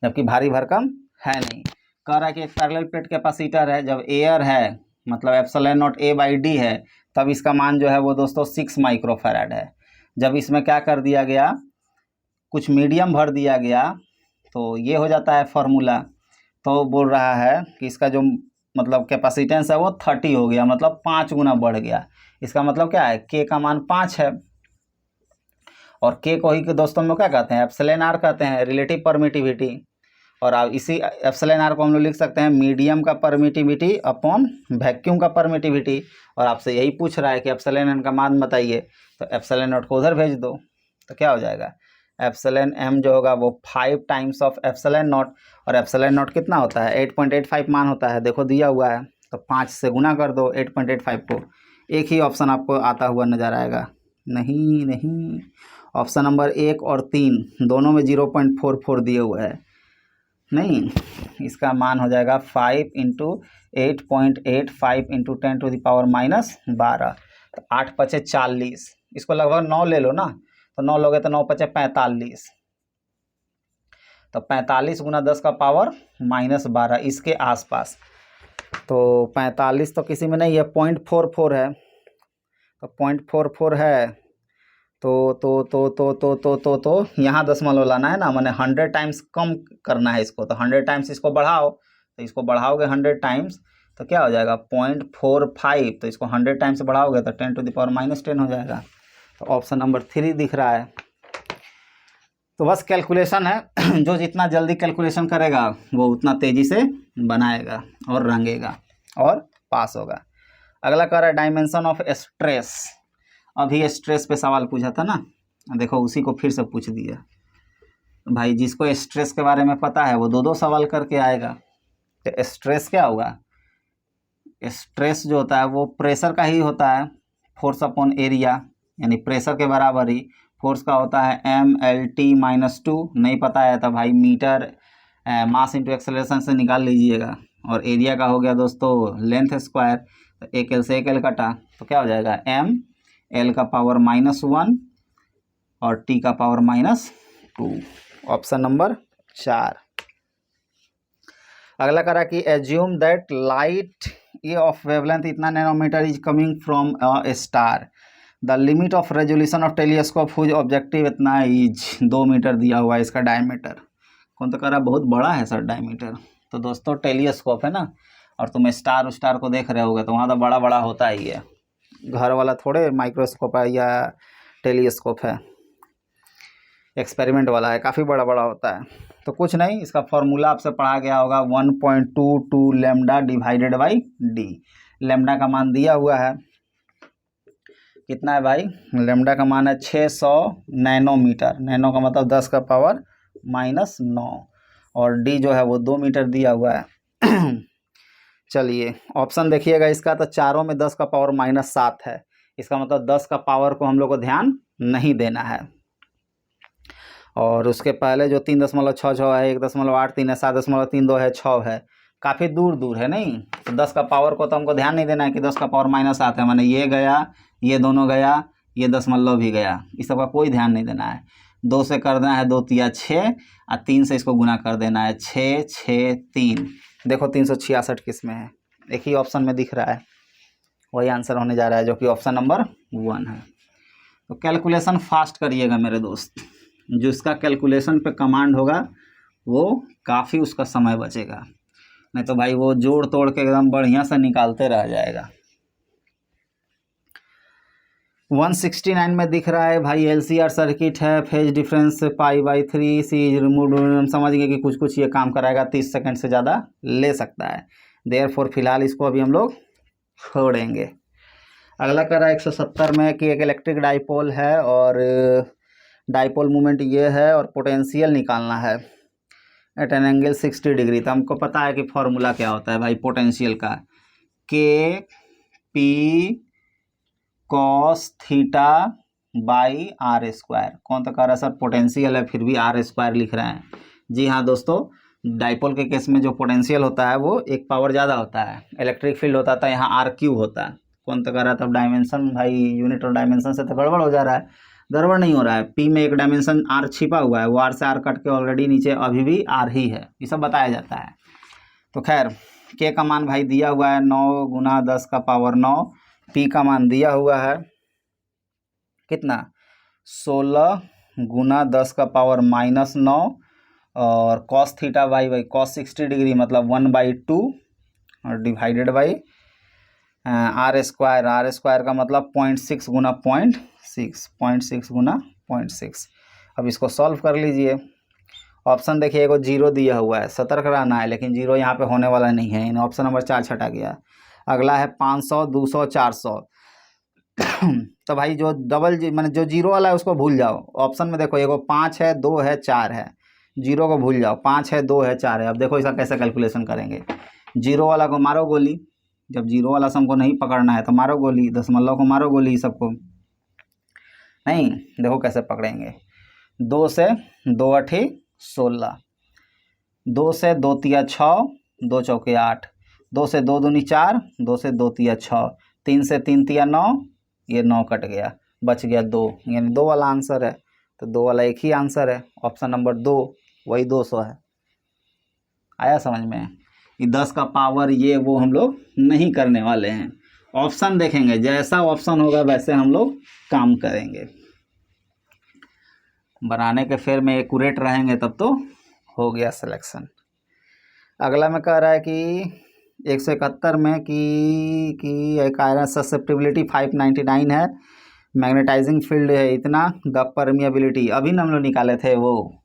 जबकि भारी भरकम है नहीं। कह रहा है कि एक पैरेलल प्लेट कैपेसिटर है, जब एयर है मतलब ε0 A/D है, तब इसका मान जो है वो दोस्तों 6 माइक्रोफैराड है। जब इसमें क्या कर दिया गया, कुछ मीडियम भर दिया गया तो ये हो जाता है फॉर्मूला। तो बोल रहा है कि इसका जो मतलब कैपेसिटेंस है वो 30 हो गया, मतलब 5 गुना बढ़ गया। इसका मतलब क्या है, के का मान 5 है, और के को ही के दोस्तों में क्या कहते हैं, εr कहते हैं, रिलेटिव परमिटिविटी। और अब इसी εr को हम लोग लिख सकते हैं मीडियम का परमिटिविटी अपॉन वैक्यूम का परमिटिविटी। और आपसे यही पूछ रहा है कि εn का मान बताइए, तो ε0 को उधर भेज दो तो क्या हो जाएगा, εm जो होगा वो 5 टाइम्स ऑफ ε0, और ε0 कितना होता है 8.85 मान होता है, देखो दिया हुआ है, तो 5 से गुना कर दो 8.85 को। एक ही ऑप्शन आपको आता हुआ नज़र आएगा, नहीं, ऑप्शन नंबर 1 और 3 दोनों में 0.44 दिए हुए हैं, नहीं, इसका मान हो जाएगा 5 into 8.85 into 10 to the power -12, तो 8 पचे 40, इसको लगभग 9 ले लो ना, तो 9 लोगे तो 9 पचे 45, तो 45 गुना 10 का पावर -12 इसके आसपास। तो 45 तो किसी में नहीं है, 0.44 है, तो 0.44 है तो यहाँ दशमलव लाना है ना, मैंने 100 टाइम्स कम करना है इसको, तो 100 टाइम्स इसको बढ़ाओ, तो इसको बढ़ाओगे 100 टाइम्स तो क्या हो जाएगा 0.45, तो इसको 100 टाइम्स बढ़ाओगे तो 10 टू द पावर -10 हो जाएगा। तो ऑप्शन नंबर 3 दिख रहा है। तो बस कैलकुलेशन है, जो जितना जल्दी कैलकुलेशन करेगा वो उतना तेज़ी से बनाएगा और रंगेगा और पास होगा। अगला कह रहा है डायमेंशन ऑफ स्ट्रेस। अभी स्ट्रेस पे सवाल पूछा था ना, देखो उसी को फिर से पूछ दिया। भाई जिसको स्ट्रेस के बारे में पता है वो दो दो सवाल करके आएगा। तो स्ट्रेस क्या होगा? स्ट्रेस जो होता है वो प्रेशर का ही होता है, फोर्स अपॉन एरिया, यानी प्रेशर के बराबर ही फोर्स का होता है MLT-2। नहीं पता है तो भाई मीटर मास इंटू एक्सेलरेशन से निकाल लीजिएगा। और एरिया का हो गया दोस्तों लेंथ स्क्वायर, तो एक एल से एक एल कटा तो क्या हो जाएगा ML का पावर -1 और T का पावर -2। Option number 4। अगला करा कि एज्यूम दैट लाइट ये ऑफ वेवलेंथ इतना nanometre is coming from a star, the limit of resolution of telescope whose objective इतना इज 2 मीटर दिया हुआ है इसका डायमीटर। कौन तो कह रहा बहुत बड़ा है सर डायमीटर। तो दोस्तों टेलीस्कोप है ना, और तुम स्टार को देख रहे होगे तो वहाँ तो बड़ा बड़ा होता ही है, घर वाला थोड़े माइक्रोस्कोप है या टेलीस्कोप है, एक्सपेरिमेंट वाला है, काफ़ी बड़ा बड़ा होता है। तो कुछ नहीं, इसका फॉर्मूला आपसे पढ़ा गया होगा 1.22 lambda divided by D. Lambda का मान दिया हुआ है कितना है भाई? लेमडा का मान है 600 नैनोमीटर। नैनो का मतलब 10 का पावर -9 और डी जो है वो 2 मीटर दिया हुआ है। चलिए ऑप्शन देखिएगा इसका, तो चारों में 10 का पावर -7 है। इसका मतलब 10 का पावर को हम लोग को ध्यान नहीं देना है। और उसके पहले जो 3.66 है, 1.83 है, 7.32 है, 6 है, काफ़ी दूर दूर है नहीं। तो 10 का पावर को तो हमको ध्यान नहीं देना है कि 10 का पावर -7 है, माने ये गया, ये दोनों गया, ये दशमलव भी गया, इस सब का कोई ध्यान नहीं देना है। 2 से कर देना है 2 तिया 6 और 3 से इसको गुना कर देना है 6 6 3। देखो 366 किस में है? एक ही ऑप्शन में दिख रहा है, वही आंसर होने जा रहा है जो कि ऑप्शन नंबर 1 है। तो कैलकुलेशन फास्ट करिएगा मेरे दोस्त, जिसका कैलकुलेशन पे कमांड होगा वो काफ़ी उसका समय बचेगा, नहीं तो भाई वो जोड़ तोड़ के एकदम बढ़िया से निकालते रह जाएगा। 169 में दिख रहा है भाई LCR सर्किट है, फेज डिफरेंस π/3 सी रिमूव। समझ गए कि कुछ कुछ ये काम कराएगा, 30 सेकंड से ज़्यादा ले सकता है। देयरफॉर फिलहाल इसको अभी हम लोग छोड़ेंगे। अगला कर रहा है 170 में कि एक इलेक्ट्रिक डाइपोल है और डाइपोल मोमेंट ये है और पोटेंशियल निकालना है एट एन एंगल 60 डिग्री। तो हमको पता है कि फॉर्मूला क्या होता है भाई पोटेंशियल का, KP cos theta by r²। कौन तो कह रहा है सर पोटेंशियल है फिर भी r² लिख रहे हैं? जी हाँ दोस्तों, डाइपोल के केस में जो पोटेंशियल होता है वो एक पावर ज़्यादा होता है, इलेक्ट्रिक फील्ड होता था यहाँ r³ होता है। कौन तो कह रहा था डायमेंशन, भाई यूनिट और डायमेंशन से तो गड़बड़ हो जा रहा है। गड़बड़ नहीं हो रहा है, P में एक डायमेंशन r छिपा हुआ है, वो r से r कट के ऑलरेडी नीचे अभी भी r ही है, ये सब बताया जाता है। तो खैर K का मान भाई दिया हुआ है 9 × 10 का पावर 9, P का मान दिया हुआ है कितना 16 × 10 का पावर -9 और cos theta by cos 60 degree मतलब 1/2 और डिवाइडेड बाई r² का मतलब 0.6 × 0.6, 0.6 × 0.6। अब इसको सॉल्व कर लीजिए। ऑप्शन देखिए एगो 0 दिया हुआ है, सतर्क रहना है, लेकिन 0 यहाँ पे होने वाला नहीं है, इन ऑप्शन नंबर 4 छटा गया। अगला है 500 200 400। तो भाई जो मैंने जो 0 वाला है उसको भूल जाओ। ऑप्शन में देखो एगो 5 है, 2 है, 4 है, 0 को भूल जाओ, 5 है, 2 है, 4 है। अब देखो इसका कैसे कैलकुलेशन करेंगे। 0 वाला को मारो गोली, जब 0 वाला से हमको नहीं पकड़ना है तो मारो गोली, दशमलव को मारो गोली, सबको नहीं। देखो कैसे पकड़ेंगे, 2 से 2 8 16, 2 से 2 तिया 6, 2 चौके 8, 2 से 2 दूनी 4, 2 से 2 तिया 6, 3 से 3 तिया 9, ये 9 कट गया, बच गया 2, यानी 2 वाला आंसर है। तो 2 वाला एक ही आंसर है, ऑप्शन नंबर 2, वही 200 है। आया समझ में? ये 10 का पावर ये वो हम लोग नहीं करने वाले हैं, ऑप्शन देखेंगे, जैसा ऑप्शन होगा वैसे हम लोग काम करेंगे। बनाने के फेर में एक्यूरेट रहेंगे तब तो हो गया सिलेक्शन। अगला में कह रहा है कि 171 में कि एक आयरन ससेप्टिबिलिटी 599 है, मैग्नेटाइजिंग फील्ड है इतना, द परमिएबिलिटी अभी हम लोग निकाले थे वो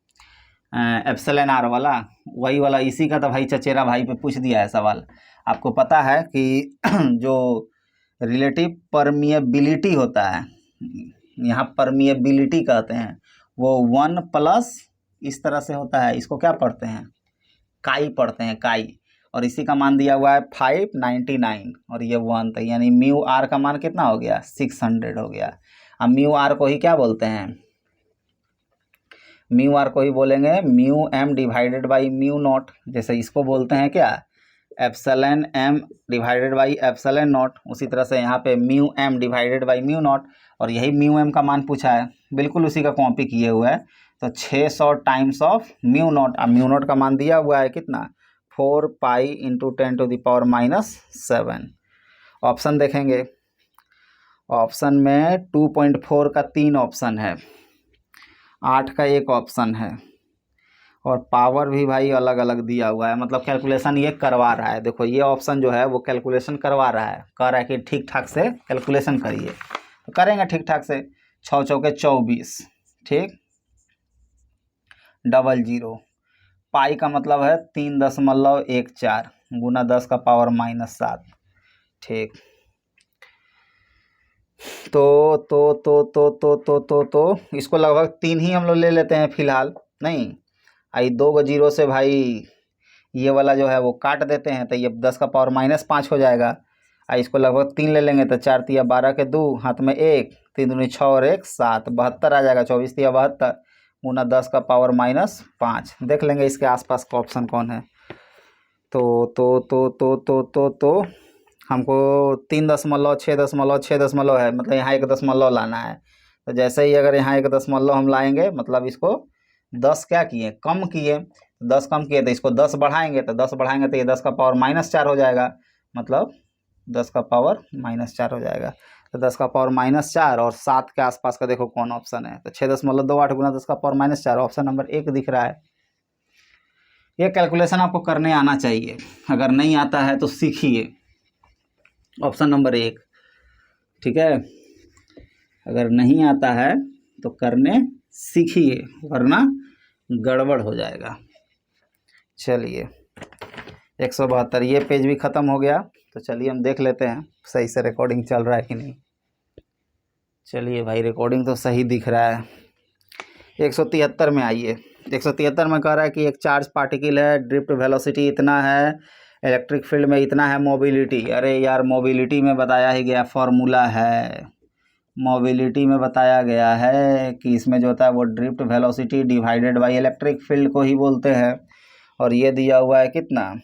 एप्सिलॉन आर वाला, वही वाला इसी का तो भाई चचेरा भाई पे पूछ दिया है सवाल। आपको पता है कि जो रिलेटिव परमिएबिलिटी होता है, यहाँ परमिएबिलिटी कहते हैं, वो 1 प्लस इस तरह से होता है, इसको क्या पढ़ते हैं, काई पढ़ते हैं, काई। और इसी का मान दिया हुआ है 599 और ये 1 था, यानी म्यू आर का मान कितना हो गया, 600 हो गया। अब म्यू आर को ही क्या बोलते हैं, म्यू आर को ही बोलेंगे mu M divided by mu naught. जैसे इसको बोलते हैं क्या, epsilon M divided by epsilon naught, उसी तरह से यहाँ पे mu M divided by mu naught, और यही म्यू एम का मान पूछा है, बिल्कुल उसी का कॉपी किए हुआ है। तो 600 टाइम्स ऑफ म्यू नॉट। अब म्यू नॉट का मान दिया हुआ है कितना, 4 पाई इंटू 10⁻⁻7। ऑप्शन देखेंगे, ऑप्शन में 2.4 का 3 ऑप्शन है, 8 का 1 ऑप्शन है, और पावर भी भाई अलग अलग दिया हुआ है, मतलब कैलकुलेशन ये करवा रहा है। देखो ये ऑप्शन जो है वो कैलकुलेशन करवा रहा है, कह रहा है कि ठीक ठाक से कैलकुलेशन करिए, तो करेंगे ठीक ठाक से। 6 चौके 24, ठीक, 00, पाई का मतलब है 3.14 गुना 10⁻⁻7, ठीक। तो इसको लगभग 3 ही हम लोग ले लेते हैं फिलहाल, नहीं आई 2 जीरो से भाई ये वाला जो है वो काट देते हैं, तो ये 10⁻⁻5 हो जाएगा। इसको लगभग 3 ले लेंगे तो 4 तिया 12 के 2, हाथ में 1, 3 दूनी 6 और 1 7, 72 आ जाएगा। 24 तिया 72 गुना 10⁻⁻5। देख लेंगे इसके आसपास का ऑप्शन कौन है। तो हमको 3.6 है, मतलब यहाँ 1 दशमलव लाना है। तो जैसे ही अगर यहाँ 1 दशमलव हम लाएंगे, मतलब इसको 10 क्या किए, कम किए, 10 कम किए तो इसको 10 बढ़ाएंगे, तो 10 बढ़ाएंगे तो ये 10⁻⁻4 हो जाएगा, मतलब 10⁻⁻4 हो जाएगा। तो 10⁻⁻4 और 7 के आसपास का देखो कौन ऑप्शन है, तो 6.28 गुना 10⁻⁻4 ऑप्शन नंबर 1 दिख रहा है। ये कैलकुलेशन आपको करने आना चाहिए, अगर नहीं आता है तो सीखिए, ऑप्शन नंबर 1, ठीक है। अगर नहीं आता है तो करने सीखिए, वरना गड़बड़ हो जाएगा। चलिए 172, ये पेज भी ख़त्म हो गया। तो चलिए हम देख लेते हैं सही से रिकॉर्डिंग चल रहा है कि नहीं। चलिए भाई रिकॉर्डिंग तो सही दिख रहा है। 173 में आइए। 173 में कह रहा है कि एक चार्ज पार्टिकल है, ड्रिफ्ट वेलोसिटी इतना है, इलेक्ट्रिक फील्ड में इतना है, मोबिलिटी। अरे यार मोबिलिटी में बताया ही गया, फॉर्मूला है, मोबिलिटी में बताया गया है कि इसमें जो होता है वो drift velocity divided by electric field को ही बोलते हैं। और ये दिया हुआ है कितना,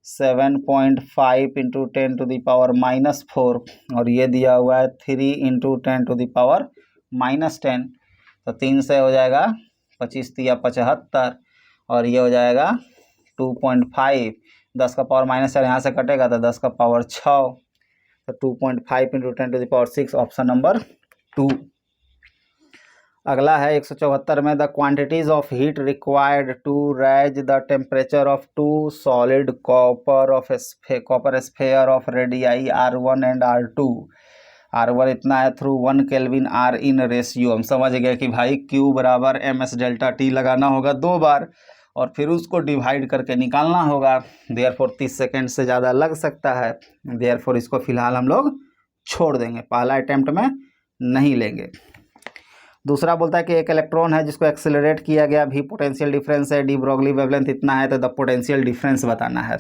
7.5 इंटू 10⁻⁻4, और ये दिया हुआ है 3 इंटू 10⁻⁻10। तो 3 से हो जाएगा 25 तिया 75, और ये हो जाएगा 2.5, 10⁻⁻4 यहाँ से कटेगा तो 10⁻6, तो 2.5 इंटू 10⁻6 ऑप्शन नंबर 2। अगला है 174 में, the quantities of heat required to raise the temperature of 2 solid copper sphere of radii R1 and R2। R1 इतना है through 1 kelvin, R in ratio. हम समझ गए कि भाई Q बराबर MS डेल्टा T लगाना होगा 2 बार, और फिर उसको डिवाइड करके निकालना होगा। देयरफॉर 30 सेकेंड से ज़्यादा लग सकता है, देयरफॉर इसको फिलहाल हम लोग छोड़ देंगे, पहला अटैम्प्ट में नहीं लेंगे। दूसरा बोलता है कि एक इलेक्ट्रॉन है जिसको एक्सेलरेट किया गया, भी पोटेंशियल डिफरेंस है, डी ब्रोगली वेवलेंथ इतना है, तो द पोटेंशियल डिफरेंस बताना है।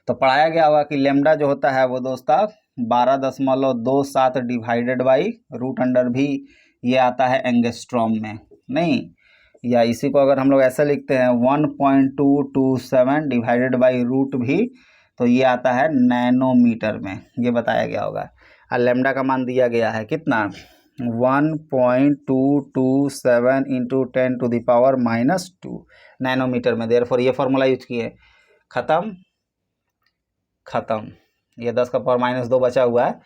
तो पढ़ाया गया होगा कि लेमडा जो होता है वो दोस्ता 12.27 डिवाइडेड बाई रूट अंडर भी, ये आता है एंगस्ट्रॉम में, नहीं, या इसी को अगर हम लोग ऐसा लिखते हैं 1.227 डिवाइडेड बाई रूट भी, तो ये आता है नैनोमीटर में, ये बताया गया होगा। और लेमडा का मान दिया गया है कितना, 1.227 इंटू 10⁻⁻2 नैनोमीटर में। देयरफॉर ये फॉर्मूला यूज किए, ख़त्म। ये 10⁻⁻2 बचा हुआ है,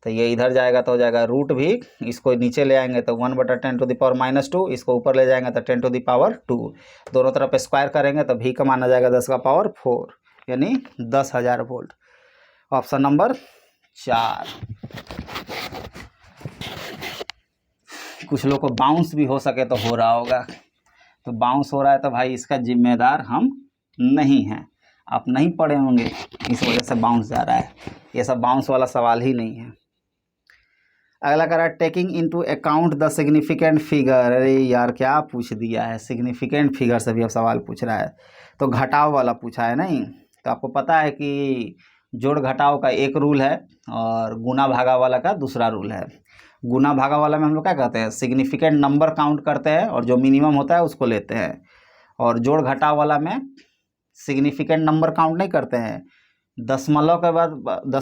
तो ये इधर जाएगा तो हो जाएगा रूट भी, इसको नीचे ले आएंगे तो 1/10⁻², इसको ऊपर ले जाएंगे तो 10⁻², दोनों तरफ स्क्वायर करेंगे तो भी का मान आ जाएगा 10⁻4, यानी 10,000 वोल्ट। Option number 4। कुछ लोग को बाउंस भी हो सके तो हो रहा होगा। तो बाउंस हो रहा है तो भाई इसका जिम्मेदार हम नहीं हैं। आप नहीं पढ़े होंगे इस वजह से बाउंस जा रहा है। ये सब बाउंस वाला सवाल ही नहीं है। अगला कह रहा है taking into account the significant figure. अरे यार क्या पूछ दिया है, सिग्निफिकेंट फिगर से भी अब सवाल पूछ रहा है। तो घटाव वाला पूछा है नहीं। तो आपको पता है कि जोड़ घटाव का एक रूल है और गुना भागा वाला का दूसरा रूल है। गुना भागा वाला में हम लोग क्या करते हैं, सिग्निफिकेंट नंबर काउंट करते हैं और जो मिनिमम होता है उसको लेते हैं। और जोड़ घटाव वाला में सिग्निफिकेंट नंबर काउंट नहीं करते हैं, दशमलव के बाद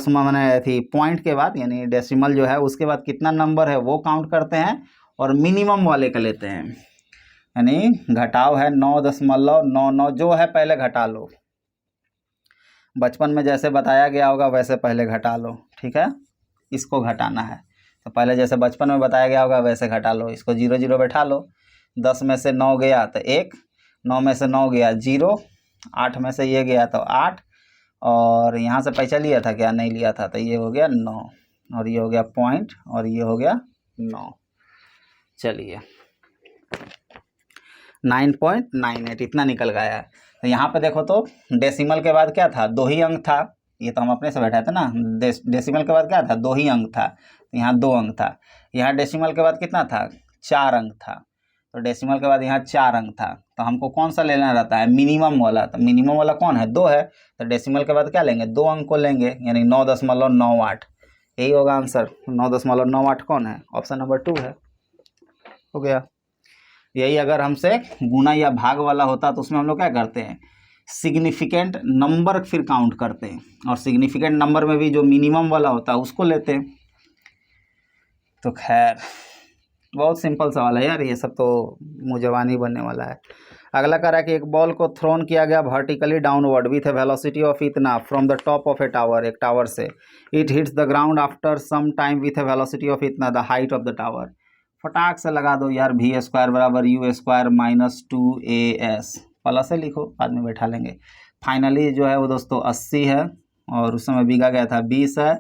मैंने थी पॉइंट के बाद यानी डेसिमल जो है उसके बाद कितना नंबर है वो काउंट करते हैं और मिनिमम वाले का लेते हैं। यानी घटाव है 9.99 जो है पहले घटा लो। बचपन में जैसे बताया गया होगा वैसे पहले घटा लो, ठीक है। इसको घटाना है तो पहले जैसे बचपन में बताया गया होगा वैसे घटा लो। इसको 0 0 बैठा लो। 10 में से 9 गया तो 1, 9 में से 9 गया 0, 8 में से ये गया तो 8 और यहाँ से पैसा लिया था क्या, नहीं लिया था, तो ये हो गया 9 और ये हो गया पॉइंट और ये हो गया 9। चलिए 9.98 इतना निकल गया है। तो यहाँ पे देखो तो डेसिमल के बाद क्या था, 2 ही अंक था। ये तो हम अपने से बैठाए थे ना। डेसिमल के बाद क्या था, 2 ही अंक था। तो यहाँ 2 अंक था। यहाँ डेसिमल के बाद कितना था, 4 अंक था। तो डेसिमल के बाद यहाँ 4 अंक था। तो हमको कौन सा लेना रहता है, मिनिमम वाला। तो मिनिमम वाला कौन है, 2 है। तो डेसिमल के बाद क्या लेंगे, 2 अंक को लेंगे यानी 9.98। यही होगा आंसर। 9.98 कौन है, ऑप्शन नंबर 2 है। हो गया। यही अगर हमसे गुना या भाग वाला होता तो उसमें हम लोग क्या करते हैं, सिग्निफिकेंट नंबर फिर काउंट करते हैं और सिग्निफिकेंट नंबर में भी जो मिनिमम वाला होता है उसको लेते हैं। तो खैर बहुत सिंपल सवाल है यार, ये सब तो मुंह बनने वाला है। अगला कह रहा है कि एक बॉल को थ्रोन किया गया vertically downward with a velocity of इतना from the top of a tower, एक टावर से। It hits the ground after some time with a velocity of इतना the height of the tower. फटाक से लगा दो यार, v² बराबर u² - 2as। प्लस से लिखो, बाद में बैठा लेंगे। फाइनली जो है वो दोस्तों 80 है और उस समय बिका गया था 20 है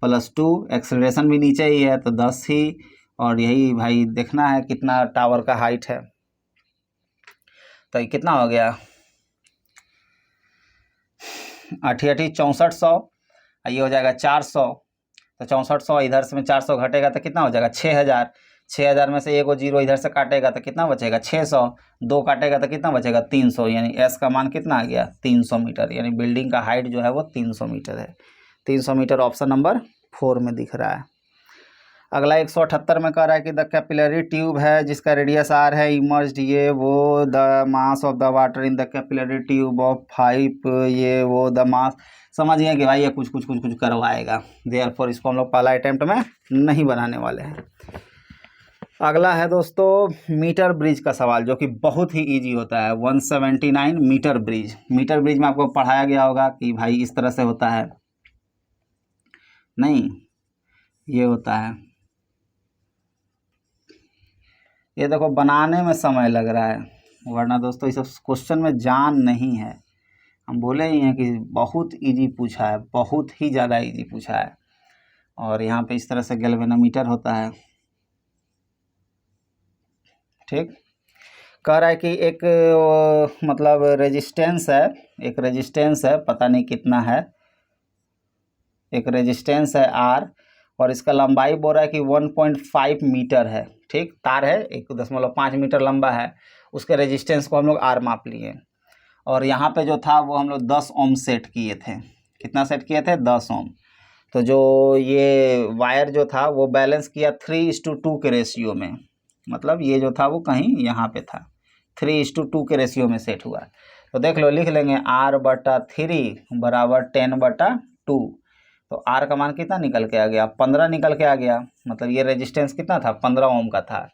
प्लस 2। एक्सेलरेशन भी नीचे ही है तो 10 ही। और यही भाई देखना है कितना टावर का हाइट है। तो ये कितना हो गया, 8 8 6400। ये हो जाएगा 400। तो 6400 इधर से में 400 घटेगा तो कितना हो जाएगा, 6000। 6000 में से एगो 0 इधर से काटेगा तो कितना बचेगा, 600। 2 काटेगा तो कितना बचेगा, 300। यानी एस का मान कितना आ गया, 300 मीटर। यानी बिल्डिंग का हाइट जो है वो 300 मीटर है। 300 मीटर ऑप्शन नंबर 4 में दिख रहा है। अगला 178 में कह रहा है कि द कैपिलरी ट्यूब है जिसका रेडियस आर है, इमर्ज्ड ये वो the mass of the water in the capillary tube of pipe, ये वो द मास। समझ गए कि भाई ये कुछ कुछ कुछ कुछ करवाएगा। देयरफॉर इसको हम लोग पहला अटेम्प्ट में नहीं बनाने वाले हैं। अगला है दोस्तों मीटर ब्रिज का सवाल जो कि बहुत ही इजी होता है। 179 मीटर ब्रिज। मीटर ब्रिज में आपको पढ़ाया गया होगा कि भाई इस तरह से होता है, नहीं ये होता है। ये देखो बनाने में समय लग रहा है, वरना दोस्तों इस क्वेश्चन में जान नहीं है। हम बोले ही हैं कि बहुत इजी पूछा है, बहुत ही ज़्यादा इजी पूछा है। और यहाँ पे इस तरह से गैल्वेनोमीटर होता है, ठीक। कह रहा है कि एक मतलब रेजिस्टेंस है, एक रेजिस्टेंस है, पता नहीं कितना है, एक रेजिस्टेंस है आर और इसका लंबाई बोल रहा है कि 1.5 मीटर है, ठीक। तार है 1.5 मीटर लंबा है, उसके रेजिस्टेंस को हम लोग आर माप लिए और यहाँ पे जो था वो हम लोग 10 ओम सेट किए थे। कितना सेट किए थे, 10 ओम। तो जो ये वायर जो था वो बैलेंस किया 3:2 के रेशियो में, मतलब ये जो था वो कहीं यहाँ पे था, 3:2 के रेशियो में सेट हुआ। तो देख लो, लिख लेंगे r/3 बराबर 10/2। तो r का मान कितना निकल के आ गया, 15 निकल के आ गया। मतलब ये रेजिस्टेंस कितना था, 15 ओम का था।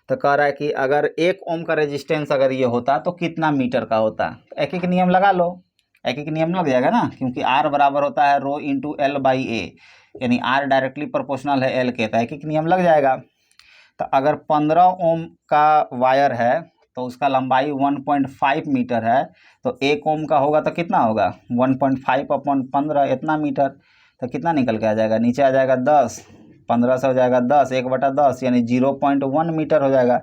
तो कह रहा है कि अगर 1 ओम का रेजिस्टेंस अगर ये होता तो कितना मीटर का होता। तो एक एक नियम लगा लो, एक एक नियम लग जाएगा ना, क्योंकि r बराबर होता है रो इंटू L/A, यानी r डायरेक्टली प्रोपोर्शनल है L के। तो एक एक नियम लग जाएगा। तो अगर 15 ओम का वायर है तो उसका लंबाई 1.5 मीटर है, तो 1 ओम का होगा तो कितना होगा, 1.5/15 इतना मीटर। तो कितना निकल के आ जाएगा, नीचे आ जाएगा 10, 15 से हो जाएगा 10, 1/10 यानी 0.1 मीटर हो जाएगा।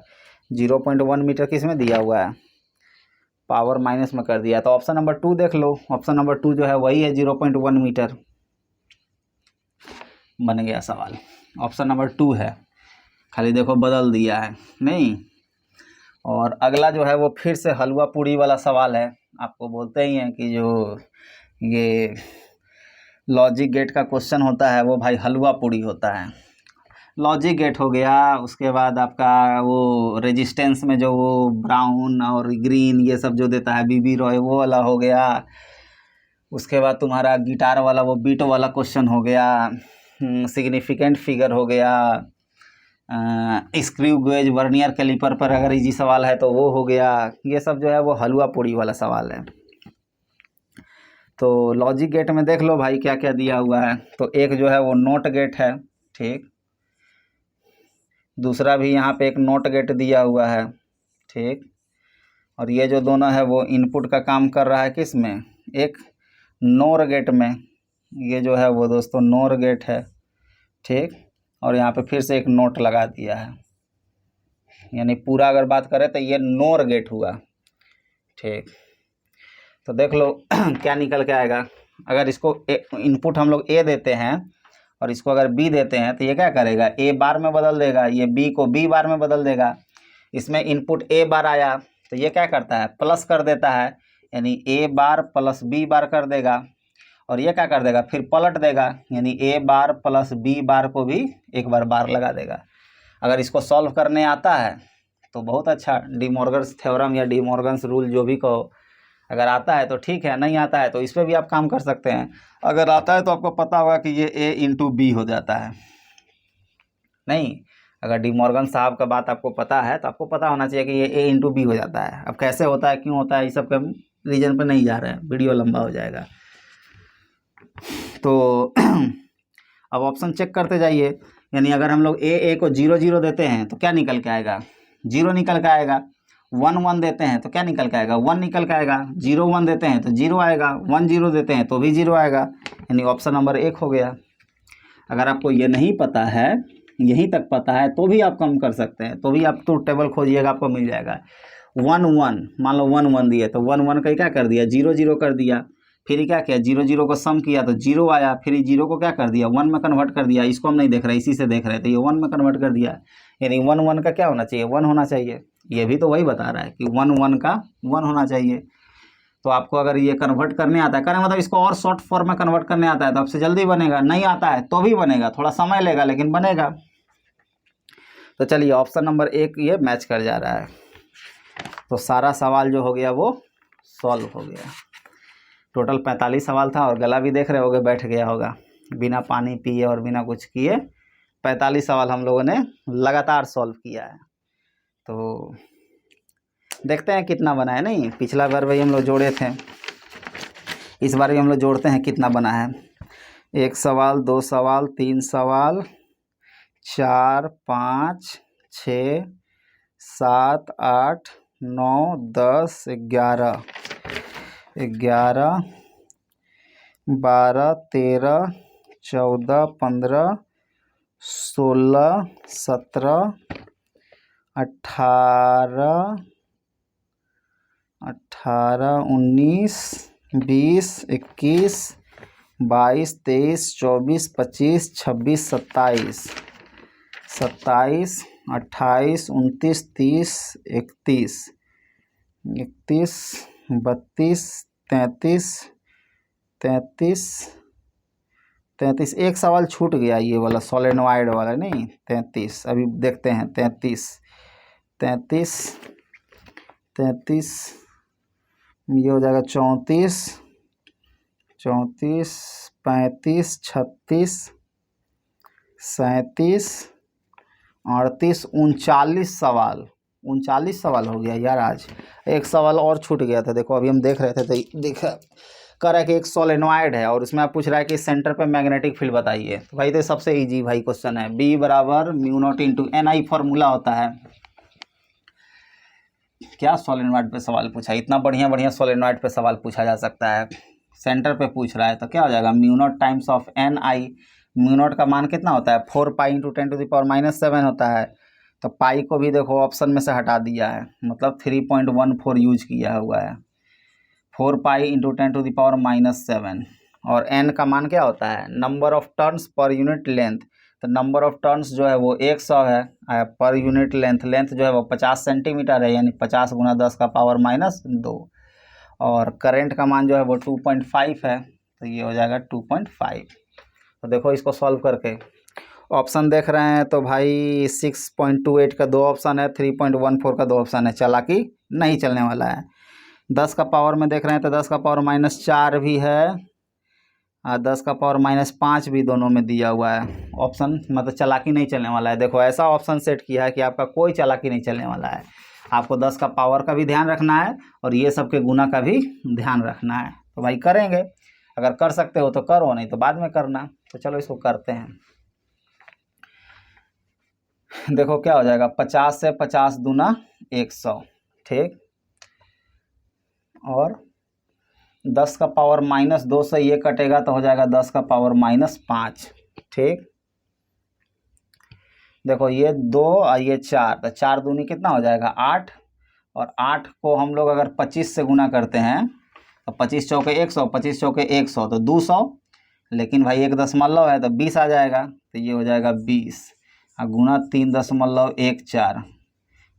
0.1 मीटर किस में दिया हुआ है, पावर माइनस में कर दिया। तो ऑप्शन नंबर 2 देख लो, ऑप्शन नंबर 2 जो है वही है 0.1 मीटर। बन गया सवाल, ऑप्शन नंबर 2 है, खाली देखो बदल दिया है नहीं। और अगला जो है वो फिर से हलवा पूड़ी वाला सवाल है। आपको बोलते ही हैं कि जो ये लॉजिक गेट का क्वेश्चन होता है वो भाई हलवा पूड़ी होता है। लॉजिक गेट हो गया, उसके बाद आपका वो रेजिस्टेंस में जो वो ब्राउन और ग्रीन ये सब जो देता है बीबी रॉय वो वाला हो गया। उसके बाद तुम्हारा गिटार वाला वो बीट वाला क्वेश्चन हो गया। सिग्निफिकेंट फिगर हो गया। स्क्रू गेज वर्नियर कैलिपर पर अगर इजी सवाल है तो वो हो गया। ये सब जो है वो हलवा पूड़ी वाला सवाल है। तो लॉजिक गेट में देख लो भाई क्या क्या दिया हुआ है। तो एक जो है वो नोट गेट है, ठीक। दूसरा भी यहाँ पे एक नोट गेट दिया हुआ है, ठीक। और ये जो दोनों है वो इनपुट का काम कर रहा है किस में, एक नोर गेट में। ये जो है वो दोस्तों नोर गेट है, ठीक। और यहाँ पे फिर से एक नोट लगा दिया है, यानी पूरा अगर बात करें तो ये नोर गेट हुआ, ठीक। तो देख लो क्या निकल के आएगा। अगर इसको इनपुट हम लोग ए देते हैं और इसको अगर बी देते हैं तो ये क्या करेगा, ए बार में बदल देगा, ये बी को बी बार में बदल देगा। इसमें इनपुट ए बार आया तो ये क्या करता है, प्लस कर देता है, यानी ए बार प्लस बी बार कर देगा। और ये क्या कर देगा, फिर पलट देगा, यानी ए बार प्लस बी बार को भी एक बार लगा देगा। अगर इसको सॉल्व करने आता है तो बहुत अच्छा, डी मॉर्गन्स थ्योरम या डी मॉर्गन्स रूल जो भी कहो, अगर आता है तो ठीक है, नहीं आता है तो इस पर भी आप काम कर सकते हैं। अगर आता है तो आपको पता होगा कि ये ए इंटू बी हो जाता है। नहीं, अगर डी मॉर्गन साहब का बात आपको पता है तो आपको पता होना चाहिए कि ये ए इंटू बी हो जाता है। अब कैसे होता है, क्यों होता है, इस सब के रीजन पे नहीं जा रहे हैं, वीडियो लंबा हो जाएगा। तो अब ऑप्शन चेक करते जाइए, यानी अगर हम लोग ए को 0 देते हैं तो क्या निकल के आएगा, 0 निकल के आएगा। 1 देते हैं तो क्या निकल के आएगा, 1 निकल के आएगा। 0 देते हैं तो 0 आएगा। 1 देते हैं तो भी 0 आएगा, यानी ऑप्शन नंबर 1 हो गया। अगर आपको ये नहीं पता है, यहीं तक पता है, तो भी आप कम कर सकते हैं, तो भी आप तो टेबल खोजिएगा आपको मिल जाएगा। 1 मान लो 1 दिए तो 1 का क्या कर दिया, 0 कर दिया। फिर क्या किया, 0 को सम किया तो 0 आया। फिर 0 को क्या कर दिया, 1 में कन्वर्ट कर दिया। इसको हम नहीं देख रहे, इसी से देख रहे थे, ये 1 में कन्वर्ट कर दिया, यानी 1 का क्या होना चाहिए, 1 होना चाहिए। ये भी तो वही बता रहा है कि 1 का 1 होना चाहिए। तो आपको अगर ये कन्वर्ट करने आता है, कहने मतलब इसको और शॉर्ट फॉर्म में कन्वर्ट करने आता है तो आपसे जल्दी बनेगा, नहीं आता है तो भी बनेगा, थोड़ा समय लेगा लेकिन बनेगा। तो चलिए ऑप्शन नंबर 1 ये मैच कर जा रहा है। तो सारा सवाल जो हो गया वो सॉल्व हो गया। टोटल 45 सवाल था और गला भी देख रहे होगे बैठ गया होगा, बिना पानी पिए और बिना कुछ किए 45 सवाल हम लोगों ने लगातार सॉल्व किया है। तो देखते हैं कितना बना है। नहीं, पिछला बार भाई हम लोग जोड़े थे, इस बार भी हम लोग जोड़ते हैं कितना बना है। 1 सवाल, 2 सवाल, 3 सवाल, 4, 5, 6, 7, 8, 9, 10, 11, 12, 13, 14, 15, 16, 17, 18, 19, 20, 21, 22, 23, 24, 25, 26, 27, 28, 29, 30, 31, 32, 33, 33। एक सवाल छूट गया, ये वाला सोलेनोइड वाला, नहीं 33, अभी देखते हैं। 33, ये हो जाएगा 34, 35, 36, 37, 38, 39 सवाल हो गया यार आज। एक सवाल और छूट गया था, देखो अभी हम देख रहे थे तो देखा कह रहा है कि एक सोलेनोइड है और उसमें आप पूछ रहा है कि सेंटर पे मैग्नेटिक फील्ड बताइए। तो भाई तो सबसे इजी भाई क्वेश्चन है, B बराबर μ0 इंटू NI फॉर्मूला होता है। क्या सोलेनोइड पे सवाल पूछा, इतना बढ़िया सोलेनोइड पे सवाल पूछा जा सकता है। सेंटर पे पूछ रहा है तो क्या हो जाएगा, μ0 times of NI। Mu naught का मान कितना होता है 4 पाई इंटू 10⁻⁻7 होता है। तो पाई को भी देखो ऑप्शन में से हटा दिया है, मतलब 3.14 यूज किया हुआ है। 4 पाई इंटू 10⁻⁻7 और n का मान क्या होता है number of turns per unit length. तो नंबर ऑफ टर्न्स जो है वो 100 है, पर यूनिट लेंथ जो है वो 50 सेंटीमीटर है, यानी 50 × 10⁻⁻2। और करंट का मान जो है वो 2.5 है, तो ये हो जाएगा 2.5। तो देखो इसको सॉल्व करके ऑप्शन देख रहे हैं तो भाई 6.28 का 2 ऑप्शन है, 3.14 का 2 ऑप्शन है, चालाकी नहीं चलने वाला है। 10 का पावर में देख रहे हैं तो 10 का पावर -4 भी है और 10 का पावर -5 भी दोनों में दिया हुआ है। ऑप्शन मतलब चालाकी नहीं चलने वाला है। देखो ऐसा ऑप्शन सेट किया है कि आपका कोई चालाकी नहीं चलने वाला है। आपको 10 का पावर का भी ध्यान रखना है और ये सब के गुना का भी ध्यान रखना है। तो भाई करेंगे, अगर कर सकते हो तो करो, नहीं तो बाद में करना। तो चलो इसको करते हैं। देखो क्या हो जाएगा 50 से 50 दूना 100, ठीक। और 10 का पावर -2 से ये कटेगा तो हो जाएगा 10 का पावर -5, ठीक। देखो ये 2 और ये 4, तो 4 दूनी कितना हो जाएगा 8, और 8 को हम लोग अगर 25 से गुना करते हैं तो 25 चौके 100, 25 चौके 100 तो 200, लेकिन भाई 1 दशमलव है तो 20 आ जाएगा, तो ये हो जाएगा 20 और गुना 3.14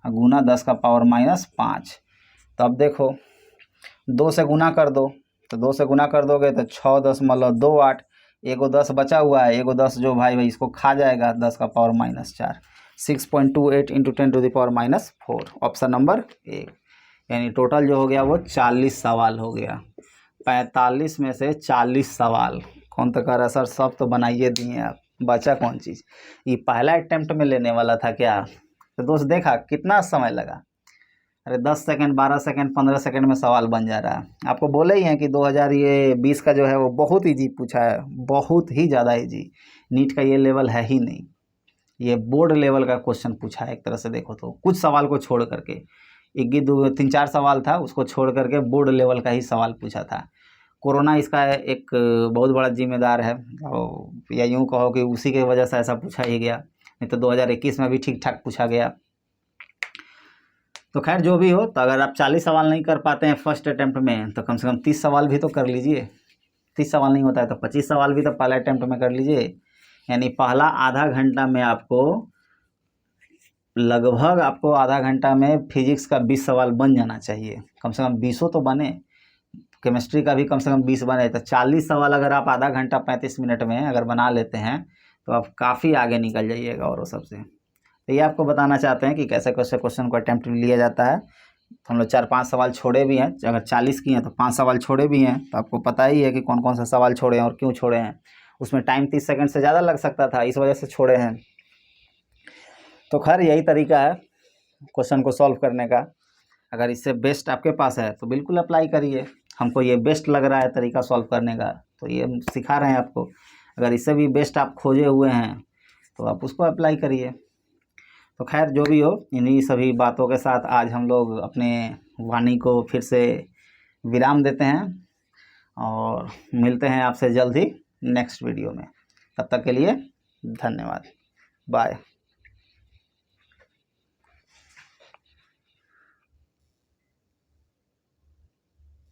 और गुना 10 का पावर -5। तो अब देखो 2 से गुना कर दो, तो 2 से गुना कर दोगे तो 6.28, एगो 10 बचा हुआ है, एगो 10 जो भाई इसको खा जाएगा 10 का पावर -4, 6.28 इंटू 10⁻⁻4 ऑप्शन नंबर 1। यानी टोटल जो हो गया वो 40 सवाल हो गया। 45 में से 40 सवाल। कौन तो कह रहा सर सब तो बनाइए दिए आप, बचा कौन चीज़। ये पहला अटेम्प्ट में लेने वाला था क्या। तो दोस्त देखा कितना समय लगा, अरे 10 सेकंड 12 सेकंड 15 सेकंड में सवाल बन जा रहा है। आपको बोले ही हैं कि 2020 का जो है वो बहुत ईजी पूछा है, बहुत ही ज़्यादा ईजी। नीट का ये लेवल है ही नहीं, ये बोर्ड लेवल का क्वेश्चन पूछा है एक तरह से देखो तो। कुछ सवाल को छोड़ करके 3-4 सवाल था, उसको छोड़ करके बोर्ड लेवल का ही सवाल पूछा था। कोरोना इसका एक बहुत बड़ा जिम्मेदार है, और या यूँ कहो कि उसी की वजह से ऐसा पूछा ही गया, नहीं तो 2021 में भी ठीक ठाक पूछा गया। तो खैर जो भी हो, तो अगर आप 40 सवाल नहीं कर पाते हैं फर्स्ट अटैम्प्ट में तो कम से कम 30 सवाल भी तो कर लीजिए। 30 सवाल नहीं होता है तो 25 सवाल भी तो पहले अटैम्प्ट में कर लीजिए। यानी पहला आधा घंटा में आपको लगभग आधा घंटा में फिजिक्स का 20 सवाल बन जाना चाहिए, कम से कम 20 तो बने। केमिस्ट्री का भी कम से कम 20 बने, तो 40 सवाल अगर आप आधा घंटा 35 मिनट में अगर बना लेते हैं तो आप काफ़ी आगे निकल जाइएगा और सबसे। तो ये आपको बताना चाहते हैं कि कैसे कैसे क्वेश्चन को अटैम्प्ट लिया जाता है। हम लोग 4-5 सवाल छोड़े भी हैं, अगर 40 किए हैं तो 5 सवाल छोड़े भी हैं। तो आपको पता ही है कि कौन कौन से सवाल छोड़े हैं और क्यों छोड़े हैं। उसमें टाइम 30 सेकंड से ज़्यादा लग सकता था, इस वजह से छोड़े हैं। तो खैर यही तरीका है क्वेश्चन को सॉल्व करने का। अगर इससे बेस्ट आपके पास है तो बिल्कुल अप्लाई करिए। हमको ये बेस्ट लग रहा है तरीका सॉल्व करने का, तो ये सिखा रहे हैं आपको। अगर इससे भी बेस्ट आप खोजे हुए हैं तो आप उसको अप्लाई करिए। तो खैर जो भी हो, इन्हीं सभी बातों के साथ आज हम लोग अपने वाणी को फिर से विराम देते हैं और मिलते हैं आपसे जल्द ही नेक्स्ट वीडियो में। तब तक के लिए धन्यवाद, बाय।